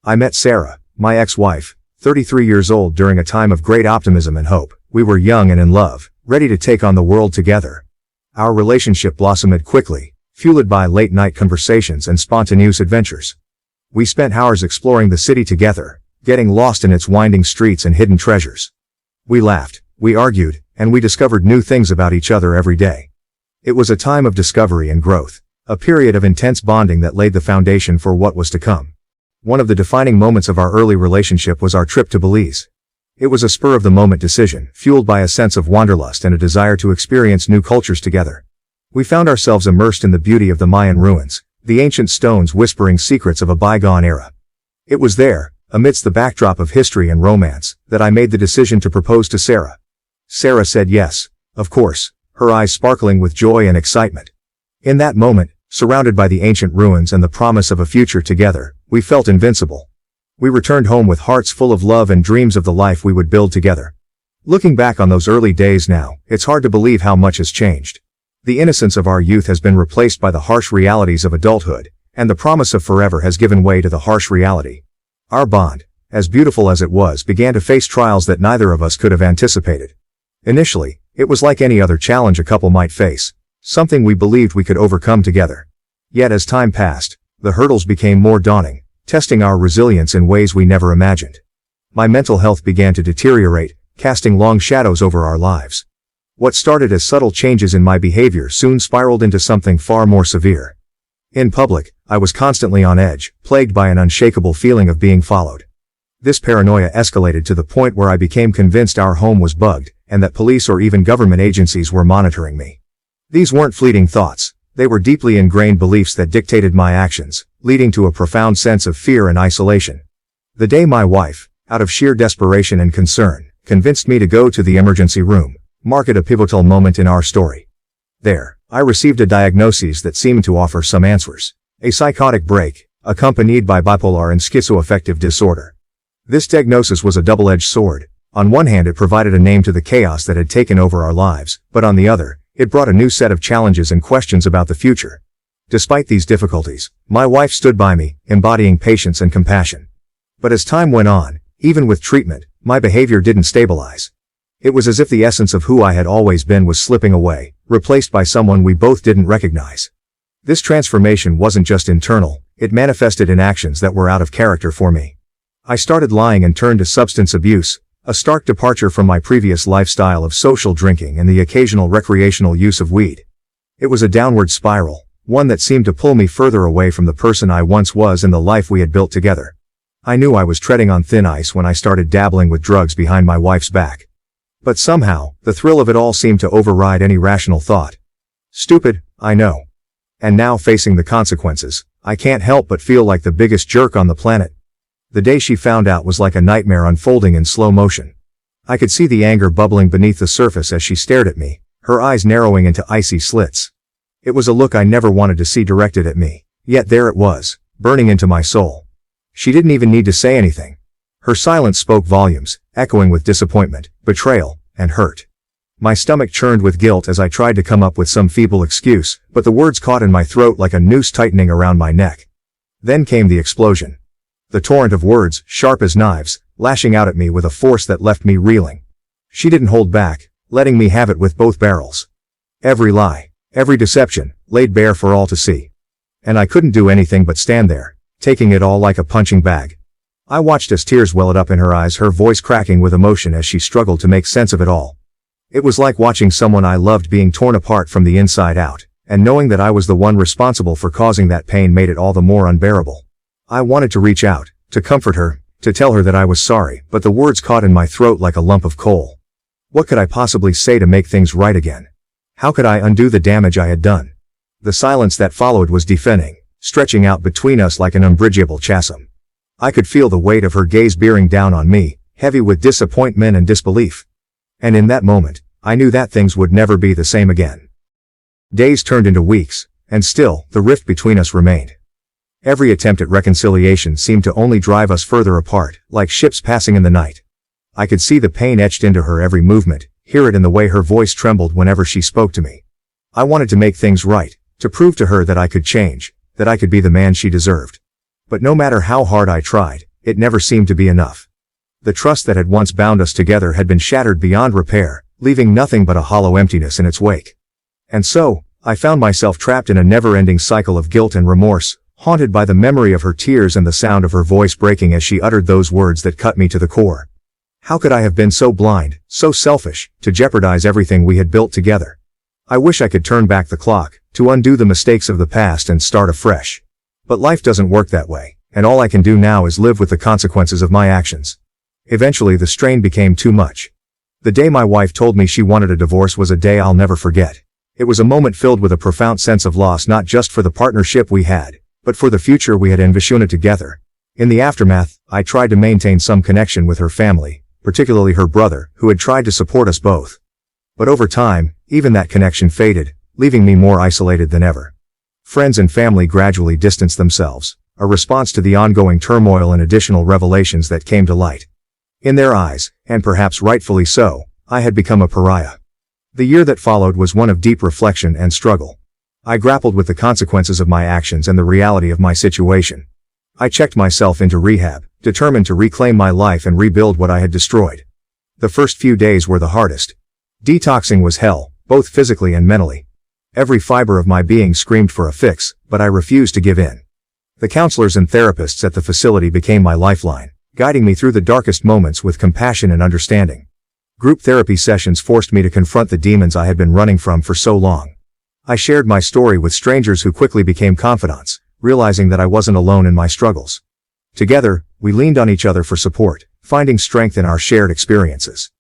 I met Sarah, my ex-wife, 33 years old, during a time of great optimism and hope. We were young and in love, ready to take on the world together. Our relationship blossomed quickly, fueled by late-night conversations and spontaneous adventures. We spent hours exploring the city together, getting lost in its winding streets and hidden treasures. We laughed, we argued, and we discovered new things about each other every day. It was a time of discovery and growth, a period of intense bonding that laid the foundation for what was to come. One of the defining moments of our early relationship was our trip to Belize. It was a spur-of-the-moment decision, fueled by a sense of wanderlust and a desire to experience new cultures together. We found ourselves immersed in the beauty of the Mayan ruins, the ancient stones whispering secrets of a bygone era. It was there, amidst the backdrop of history and romance, that I made the decision to propose to Sarah. Sarah said yes, of course, her eyes sparkling with joy and excitement. In that moment, surrounded by the ancient ruins and the promise of a future together, we felt invincible. We returned home with hearts full of love and dreams of the life we would build together. Looking back on those early days now, it's hard to believe how much has changed. The innocence of our youth has been replaced by the harsh realities of adulthood, and the promise of forever has given way to the harsh reality. Our bond, as beautiful as it was, began to face trials that neither of us could have anticipated. Initially, it was like any other challenge a couple might face, something we believed we could overcome together. Yet as time passed, the hurdles became more daunting, testing our resilience in ways we never imagined. My mental health began to deteriorate, casting long shadows over our lives. What started as subtle changes in my behavior soon spiraled into something far more severe. In public, I was constantly on edge, plagued by an unshakable feeling of being followed. This paranoia escalated to the point where I became convinced our home was bugged, and that police or even government agencies were monitoring me. These weren't fleeting thoughts, they were deeply ingrained beliefs that dictated my actions, leading to a profound sense of fear and isolation. The day my wife, out of sheer desperation and concern, convinced me to go to the emergency room, marked a pivotal moment in our story. There, I received a diagnosis that seemed to offer some answers. A psychotic break, accompanied by bipolar and schizoaffective disorder. This diagnosis was a double-edged sword. On one hand, it provided a name to the chaos that had taken over our lives, but on the other, it brought a new set of challenges and questions about the future. Despite these difficulties, my wife stood by me, embodying patience and compassion. But as time went on, Even with treatment, my behavior didn't stabilize. It was as if the essence of who I had always been was slipping away, replaced by someone we both didn't recognize. This transformation wasn't just internal, it manifested in actions that were out of character for me. I started lying and turned to substance abuse, a stark departure from my previous lifestyle of social drinking and the occasional recreational use of weed. It was a downward spiral, one that seemed to pull me further away from the person I once was and the life we had built together. I knew I was treading on thin ice when I started dabbling with drugs behind my wife's back. But somehow, the thrill of it all seemed to override any rational thought. Stupid, I know. And now facing the consequences, I can't help but feel like the biggest jerk on the planet. The day she found out was like a nightmare unfolding in slow motion. I could see the anger bubbling beneath the surface as she stared at me, her eyes narrowing into icy slits. It was a look I never wanted to see directed at me, yet there it was, burning into my soul. She didn't even need to say anything. Her silence spoke volumes, echoing with disappointment, betrayal, and hurt. My stomach churned with guilt as I tried to come up with some feeble excuse, but the words caught in my throat like a noose tightening around my neck. Then came the explosion. The torrent of words, sharp as knives, lashing out at me with a force that left me reeling. She didn't hold back, letting me have it with both barrels. Every lie, every deception, laid bare for all to see. And I couldn't do anything but stand there, taking it all like a punching bag. I watched as tears welled up in her eyes, her voice cracking with emotion as she struggled to make sense of it all. It was like watching someone I loved being torn apart from the inside out, and knowing that I was the one responsible for causing that pain made it all the more unbearable. I wanted to reach out, to comfort her, to tell her that I was sorry, but the words caught in my throat like a lump of coal. What could I possibly say to make things right again? How could I undo the damage I had done? The silence that followed was deafening, stretching out between us like an unbridgeable chasm. I could feel the weight of her gaze bearing down on me, heavy with disappointment and disbelief. And in that moment, I knew that things would never be the same again. Days turned into weeks, and still, the rift between us remained. Every attempt at reconciliation seemed to only drive us further apart, like ships passing in the night. I could see the pain etched into her every movement, hear it in the way her voice trembled whenever she spoke to me. I wanted to make things right, to prove to her that I could change, that I could be the man she deserved. But no matter how hard I tried, it never seemed to be enough. The trust that had once bound us together had been shattered beyond repair, leaving nothing but a hollow emptiness in its wake. And so, I found myself trapped in a never-ending cycle of guilt and remorse, haunted by the memory of her tears and the sound of her voice breaking as she uttered those words that cut me to the core. How could I have been so blind, so selfish, to jeopardize everything we had built together? I wish I could turn back the clock, to undo the mistakes of the past and start afresh. But life doesn't work that way, and all I can do now is live with the consequences of my actions. Eventually the strain became too much. The day my wife told me she wanted a divorce was a day I'll never forget. It was a moment filled with a profound sense of loss, not just for the partnership we had, but for the future we had envisioned together. In the aftermath, I tried to maintain some connection with her family, particularly her brother, who had tried to support us both. But over time, even that connection faded, leaving me more isolated than ever. Friends and family gradually distanced themselves, a response to the ongoing turmoil and additional revelations that came to light. In their eyes, and perhaps rightfully so, I had become a pariah. The year that followed was one of deep reflection and struggle. I grappled with the consequences of my actions and the reality of my situation. I checked myself into rehab, determined to reclaim my life and rebuild what I had destroyed. The first few days were the hardest. Detoxing was hell, both physically and mentally. Every fiber of my being screamed for a fix, but I refused to give in. The counselors and therapists at the facility became my lifeline, guiding me through the darkest moments with compassion and understanding. Group therapy sessions forced me to confront the demons I had been running from for so long. I shared my story with strangers who quickly became confidants, realizing that I wasn't alone in my struggles. Together, we leaned on each other for support, finding strength in our shared experiences.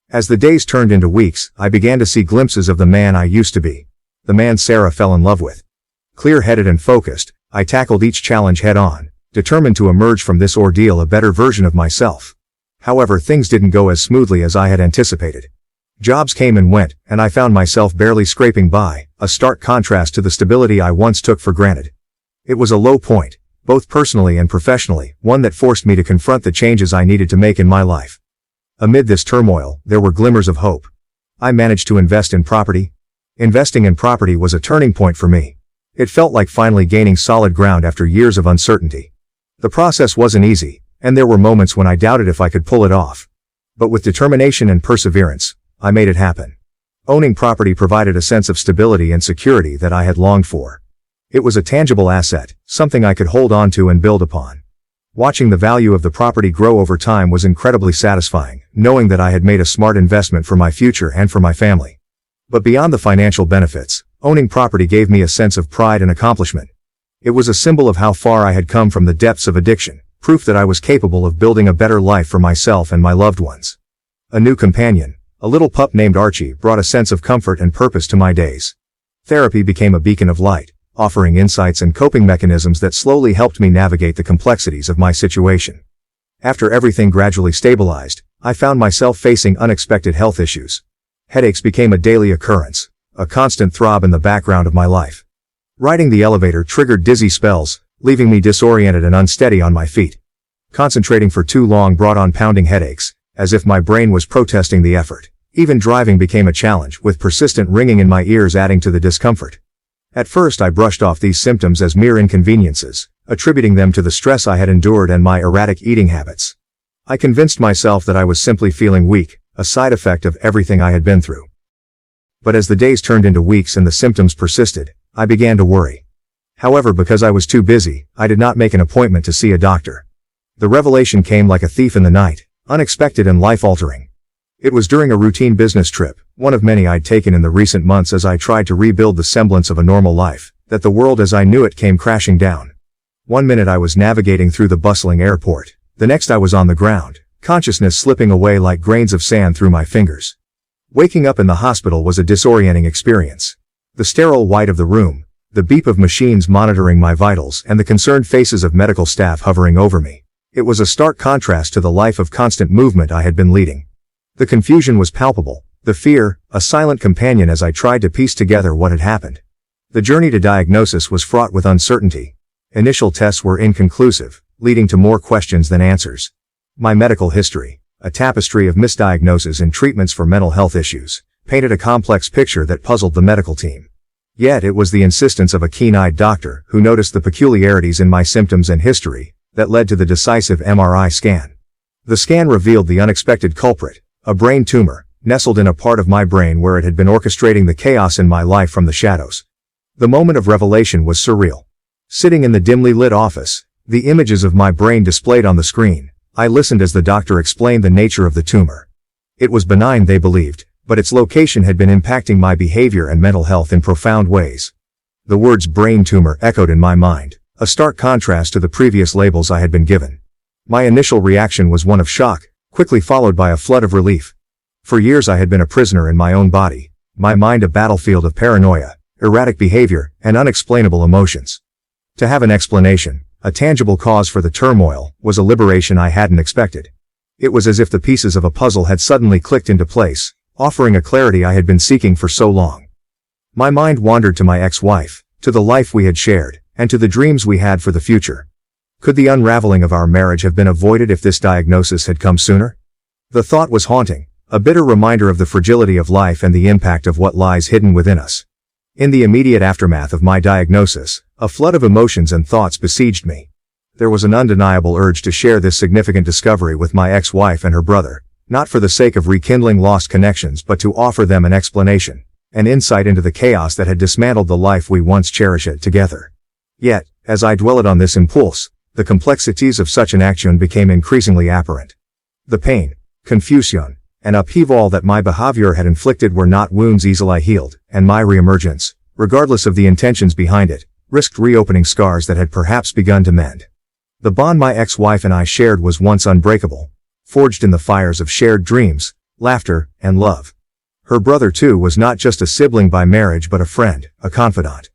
As the days turned into weeks, I began to see glimpses of the man I used to be. The man Sarah fell in love with. Clear-headed and focused, I tackled each challenge head-on, determined to emerge from this ordeal a better version of myself. However, things didn't go as smoothly as I had anticipated. Jobs came and went, and I found myself barely scraping by, a stark contrast to the stability I once took for granted. It was a low point, both personally and professionally, one that forced me to confront the changes I needed to make in my life. Amid this turmoil, there were glimmers of hope. I managed to invest in property. Investing in property was a turning point for me. It felt like finally gaining solid ground after years of uncertainty. The process wasn't easy, And there were moments when I doubted if I could pull it off. But with determination and perseverance, I made it happen. Owning property provided a sense of stability and security that I had longed for. It was a tangible asset, something I could hold on to and build upon. Watching the value of the property grow over time was incredibly satisfying, knowing that I had made a smart investment for my future and for my family. But beyond the financial benefits, owning property gave me a sense of pride and accomplishment. It was a symbol of how far I had come from the depths of addiction, proof that I was capable of building a better life for myself and my loved ones. A new companion, a little pup named Archie, brought a sense of comfort and purpose to my days. Therapy became a beacon of light, offering insights and coping mechanisms that slowly helped me navigate the complexities of my situation. After everything gradually stabilized, I found myself facing unexpected health issues. Headaches became a daily occurrence, a constant throb in the background of my life. Riding the elevator triggered dizzy spells, leaving me disoriented and unsteady on my feet. Concentrating for too long brought on pounding headaches, as if my brain was protesting the effort. Even driving became a challenge, with persistent ringing in my ears adding to the discomfort. At first I brushed off these symptoms as mere inconveniences, attributing them to the stress I had endured and my erratic eating habits. I convinced myself that I was simply feeling weak, a side effect of everything I had been through. But as the days turned into weeks and the symptoms persisted, I began to worry. However, because I was too busy, I did not make an appointment to see a doctor. The revelation came like a thief in the night, unexpected and life-altering. It was during a routine business trip, one of many I'd taken in the recent months as I tried to rebuild the semblance of a normal life, that the world as I knew it came crashing down. One minute I was navigating through the bustling airport, the next I was on the ground, consciousness slipping away like grains of sand through my fingers. Waking up in the hospital was a disorienting experience. The sterile white of the room, the beep of machines monitoring my vitals, and the concerned faces of medical staff hovering over me. It was a stark contrast to the life of constant movement I had been leading. The confusion was palpable, the fear, a silent companion as I tried to piece together what had happened. The journey to diagnosis was fraught with uncertainty. Initial tests were inconclusive, leading to more questions than answers. My medical history, a tapestry of misdiagnoses and treatments for mental health issues, painted a complex picture that puzzled the medical team. Yet it was the insistence of a keen-eyed doctor who noticed the peculiarities in my symptoms and history that led to the decisive MRI scan. The scan revealed the unexpected culprit, a brain tumor, nestled in a part of my brain where it had been orchestrating the chaos in my life from the shadows. The moment of revelation was surreal. Sitting in the dimly lit office, the images of my brain displayed on the screen, I listened as the doctor explained the nature of the tumor. It was benign, they believed, but its location had been impacting my behavior and mental health in profound ways. The words brain tumor echoed in my mind, a stark contrast to the previous labels I had been given. My initial reaction was one of shock, quickly followed by a flood of relief. For years I had been a prisoner in my own body, my mind a battlefield of paranoia, erratic behavior, and unexplainable emotions. To have an explanation, a tangible cause for the turmoil, was a liberation I hadn't expected. It was as if the pieces of a puzzle had suddenly clicked into place, offering a clarity I had been seeking for so long. My mind wandered to my ex-wife, to the life we had shared, and to the dreams we had for the future. Could the unraveling of our marriage have been avoided if this diagnosis had come sooner? The thought was haunting, a bitter reminder of the fragility of life and the impact of what lies hidden within us. In the immediate aftermath of my diagnosis, a flood of emotions and thoughts besieged me. There was an undeniable urge to share this significant discovery with my ex-wife and her brother, not for the sake of rekindling lost connections but to offer them an explanation, an insight into the chaos that had dismantled the life we once cherished together. Yet, as I dwelled on this impulse, the complexities of such an action became increasingly apparent. The pain, confusion, and upheaval that my behavior had inflicted were not wounds easily healed, and my reemergence, regardless of the intentions behind it, risked reopening scars that had perhaps begun to mend. The bond my ex-wife and I shared was once unbreakable, forged in the fires of shared dreams, laughter, and love. Her brother too was not just a sibling by marriage but a friend, a confidant.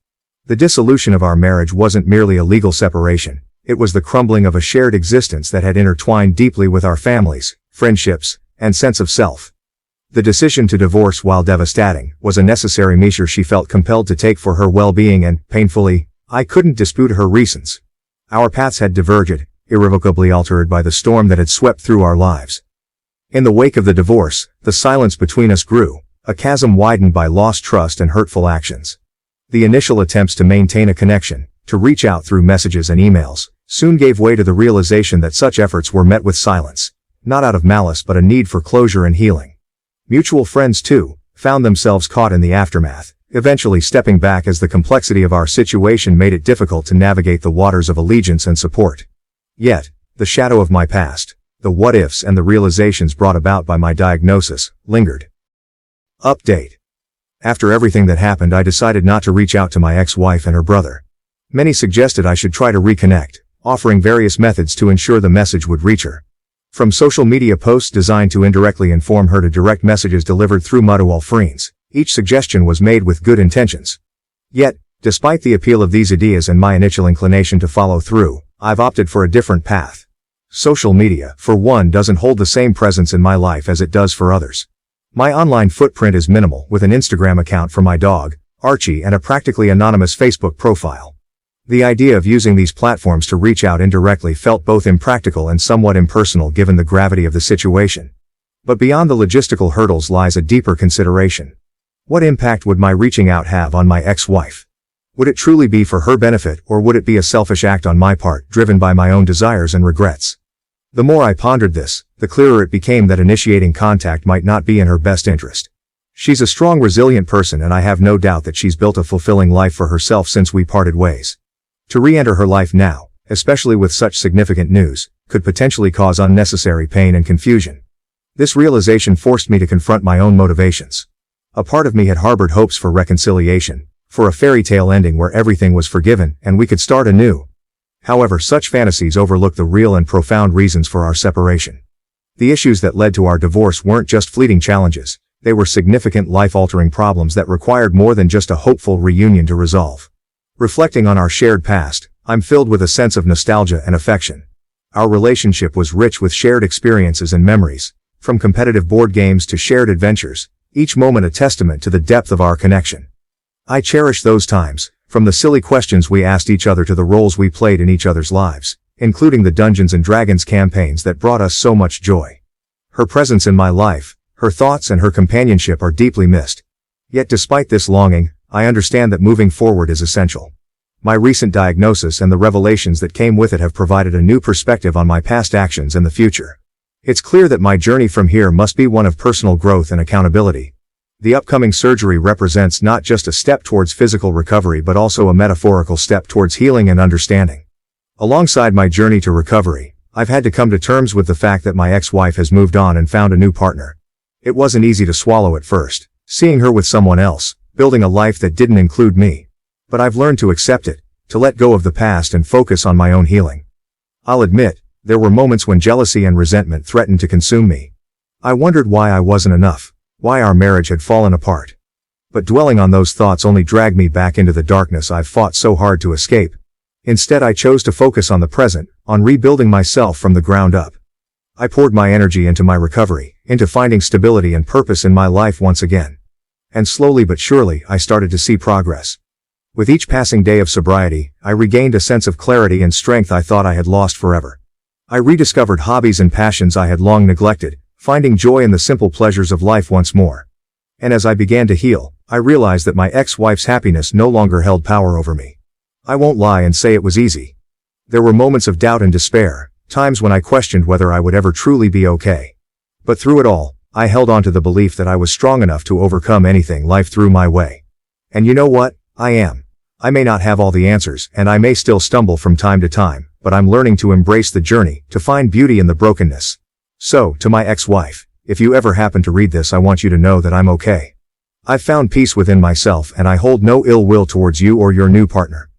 The dissolution of our marriage wasn't merely a legal separation, it was the crumbling of a shared existence that had intertwined deeply with our families, friendships, and sense of self. The decision to divorce, while devastating, was a necessary measure she felt compelled to take for her well-being and, painfully, I couldn't dispute her reasons. Our paths had diverged, irrevocably altered by the storm that had swept through our lives. In the wake of the divorce, the silence between us grew, a chasm widened by lost trust and hurtful actions. The initial attempts to maintain a connection, to reach out through messages and emails, soon gave way to the realization that such efforts were met with silence, not out of malice but a need for closure and healing. Mutual friends, too, found themselves caught in the aftermath, eventually stepping back as the complexity of our situation made it difficult to navigate the waters of allegiance and support. Yet, the shadow of my past, the what-ifs and the realizations brought about by my diagnosis, lingered. Update. After everything that happened, I decided not to reach out to my ex-wife and her brother. Many suggested I should try to reconnect, offering various methods to ensure the message would reach her. From social media posts designed to indirectly inform her to direct messages delivered through mutual friends, each suggestion was made with good intentions. Yet, despite the appeal of these ideas and my initial inclination to follow through, I've opted for a different path. Social media, for one, doesn't hold the same presence in my life as it does for others. My online footprint is minimal, with an Instagram account for my dog, Archie, and a practically anonymous Facebook profile. The idea of using these platforms to reach out indirectly felt both impractical and somewhat impersonal given the gravity of the situation. But beyond the logistical hurdles lies a deeper consideration. What impact would my reaching out have on my ex-wife? Would it truly be for her benefit, or would it be a selfish act on my part, driven by my own desires and regrets? The more I pondered this, the clearer it became that initiating contact might not be in her best interest. She's a strong, resilient person, and I have no doubt that she's built a fulfilling life for herself since we parted ways. To re-enter her life now, especially with such significant news, could potentially cause unnecessary pain and confusion. This realization forced me to confront my own motivations. A part of me had harbored hopes for reconciliation, for a fairy tale ending where everything was forgiven and we could start anew. However, such fantasies overlook the real and profound reasons for our separation. The issues that led to our divorce weren't just fleeting challenges, they were significant life-altering problems that required more than just a hopeful reunion to resolve. Reflecting on our shared past, I'm filled with a sense of nostalgia and affection. Our relationship was rich with shared experiences and memories, from competitive board games to shared adventures, each moment a testament to the depth of our connection. I cherish those times, from the silly questions we asked each other to the roles we played in each other's lives, including the Dungeons & Dragons campaigns that brought us so much joy. Her presence in my life, her thoughts and her companionship are deeply missed. Yet despite this longing, I understand that moving forward is essential. My recent diagnosis and the revelations that came with it have provided a new perspective on my past actions and the future. It's clear that my journey from here must be one of personal growth and accountability. The upcoming surgery represents not just a step towards physical recovery but also a metaphorical step towards healing and understanding. Alongside my journey to recovery, I've had to come to terms with the fact that my ex-wife has moved on and found a new partner. It wasn't easy to swallow at first, seeing her with someone else, building a life that didn't include me. But I've learned to accept it, to let go of the past and focus on my own healing. I'll admit, there were moments when jealousy and resentment threatened to consume me. I wondered why I wasn't enough, why our marriage had fallen apart. But dwelling on those thoughts only dragged me back into the darkness I've fought so hard to escape. Instead, I chose to focus on the present, on rebuilding myself from the ground up. I poured my energy into my recovery, into finding stability and purpose in my life once again. And slowly but surely, I started to see progress. With each passing day of sobriety, I regained a sense of clarity and strength I thought I had lost forever. I rediscovered hobbies and passions I had long neglected, finding joy in the simple pleasures of life once more. And as I began to heal, I realized that my ex-wife's happiness no longer held power over me. I won't lie and say it was easy. There were moments of doubt and despair, times when I questioned whether I would ever truly be okay. But through it all, I held on to the belief that I was strong enough to overcome anything life threw my way. And you know what? I am. I may not have all the answers, and I may still stumble from time to time, but I'm learning to embrace the journey, to find beauty in the brokenness. So, to my ex-wife, if you ever happen to read this, I want you to know that I'm okay. I've found peace within myself and I hold no ill will towards you or your new partner.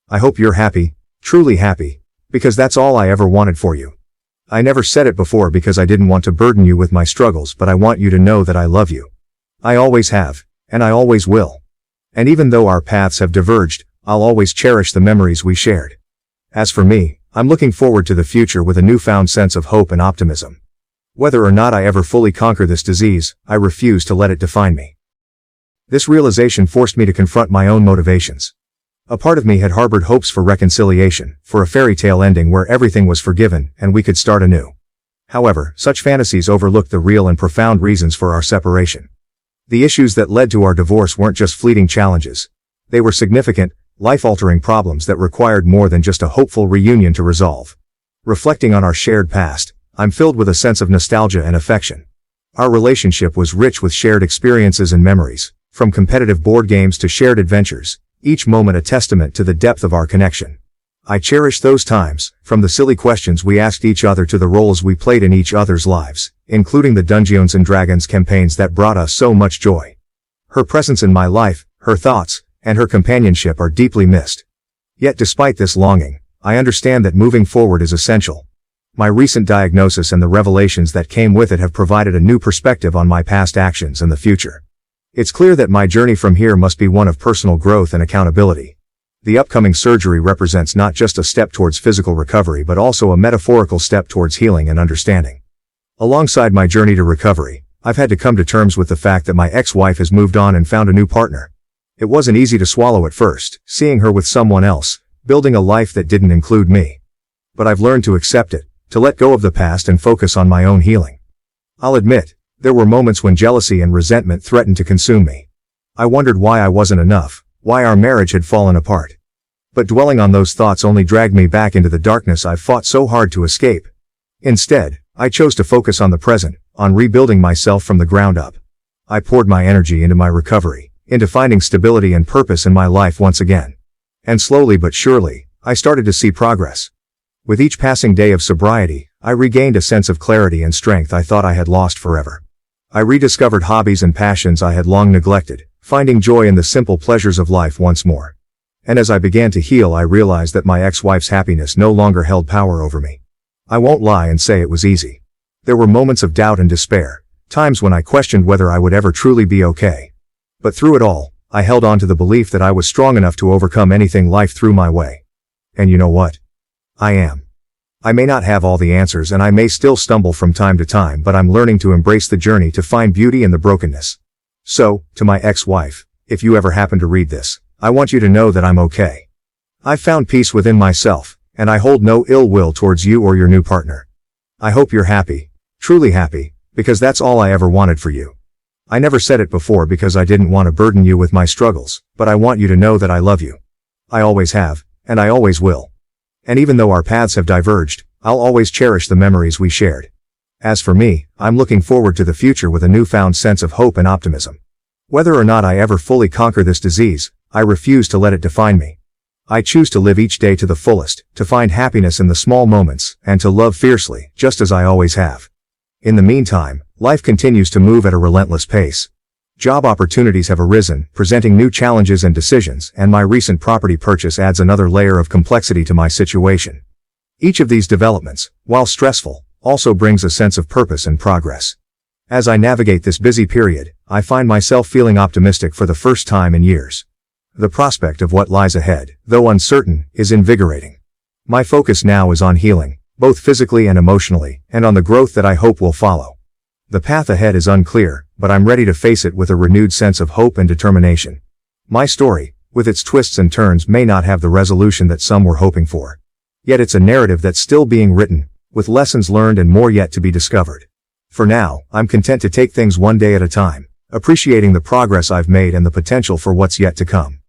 I hope you're happy, truly happy, because that's all I ever wanted for you. I never said it before because I didn't want to burden you with my struggles, but I want you to know that I love you. I always have, and I always will. And even though our paths have diverged, I'll always cherish the memories we shared. As for me, I'm looking forward to the future with a newfound sense of hope and optimism. Whether or not I ever fully conquer this disease, I refuse to let it define me. This realization forced me to confront my own motivations. A part of me had harbored hopes for reconciliation, for a fairy tale ending where everything was forgiven and we could start anew. However, such fantasies overlooked the real and profound reasons for our separation. The issues that led to our divorce weren't just fleeting challenges. They were significant, life-altering problems that required more than just a hopeful reunion to resolve. Reflecting on our shared past, I'm filled with a sense of nostalgia and affection. Our relationship was rich with shared experiences and memories, from competitive board games to shared adventures, each moment a testament to the depth of our connection. I cherish those times, from the silly questions we asked each other to the roles we played in each other's lives, including the Dungeons & Dragons campaigns that brought us so much joy. Her presence in my life, her thoughts, and her companionship are deeply missed. Yet despite this longing, I understand that moving forward is essential. My recent diagnosis and the revelations that came with it have provided a new perspective on my past actions and the future. It's clear that my journey from here must be one of personal growth and accountability. The upcoming surgery represents not just a step towards physical recovery but also a metaphorical step towards healing and understanding. Alongside my journey to recovery, I've had to come to terms with the fact that my ex-wife has moved on and found a new partner. It wasn't easy to swallow at first, seeing her with someone else, building a life that didn't include me. But I've learned to accept it, to let go of the past and focus on my own healing. I'll admit, there were moments when jealousy and resentment threatened to consume me. I wondered why I wasn't enough, why our marriage had fallen apart. But dwelling on those thoughts only dragged me back into the darkness I've fought so hard to escape. Instead, I chose to focus on the present, on rebuilding myself from the ground up. I poured my energy into my recovery, into finding stability and purpose in my life once again. And slowly but surely, I started to see progress. With each passing day of sobriety, I regained a sense of clarity and strength I thought I had lost forever. I rediscovered hobbies and passions I had long neglected, finding joy in the simple pleasures of life once more. And as I began to heal, I realized that my ex-wife's happiness no longer held power over me. I won't lie and say it was easy. There were moments of doubt and despair, times when I questioned whether I would ever truly be okay. But through it all, I held on to the belief that I was strong enough to overcome anything life threw my way. And you know what? I am. I may not have all the answers and I may still stumble from time to time, but I'm learning to embrace the journey to find beauty in the brokenness. So, to my ex-wife, if you ever happen to read this, I want you to know that I'm okay. I've found peace within myself, and I hold no ill will towards you or your new partner. I hope you're happy, truly happy, because that's all I ever wanted for you. I never said it before because I didn't want to burden you with my struggles, but I want you to know that I love you. I always have, and I always will. And even though our paths have diverged, I'll always cherish the memories we shared. As for me, I'm looking forward to the future with a newfound sense of hope and optimism. Whether or not I ever fully conquer this disease, I refuse to let it define me. I choose to live each day to the fullest, to find happiness in the small moments, and to love fiercely, just as I always have. In the meantime, life continues to move at a relentless pace. Job opportunities have arisen, presenting new challenges and decisions, and my recent property purchase adds another layer of complexity to my situation. Each of these developments, while stressful, also brings a sense of purpose and progress. As I navigate this busy period, I find myself feeling optimistic for the first time in years. The prospect of what lies ahead, though uncertain, is invigorating. My focus now is on healing, both physically and emotionally, and on the growth that I hope will follow. The path ahead is unclear, but I'm ready to face it with a renewed sense of hope and determination. My story, with its twists and turns, may not have the resolution that some were hoping for. Yet it's a narrative that's still being written, with lessons learned and more yet to be discovered. For now, I'm content to take things one day at a time, appreciating the progress I've made and the potential for what's yet to come.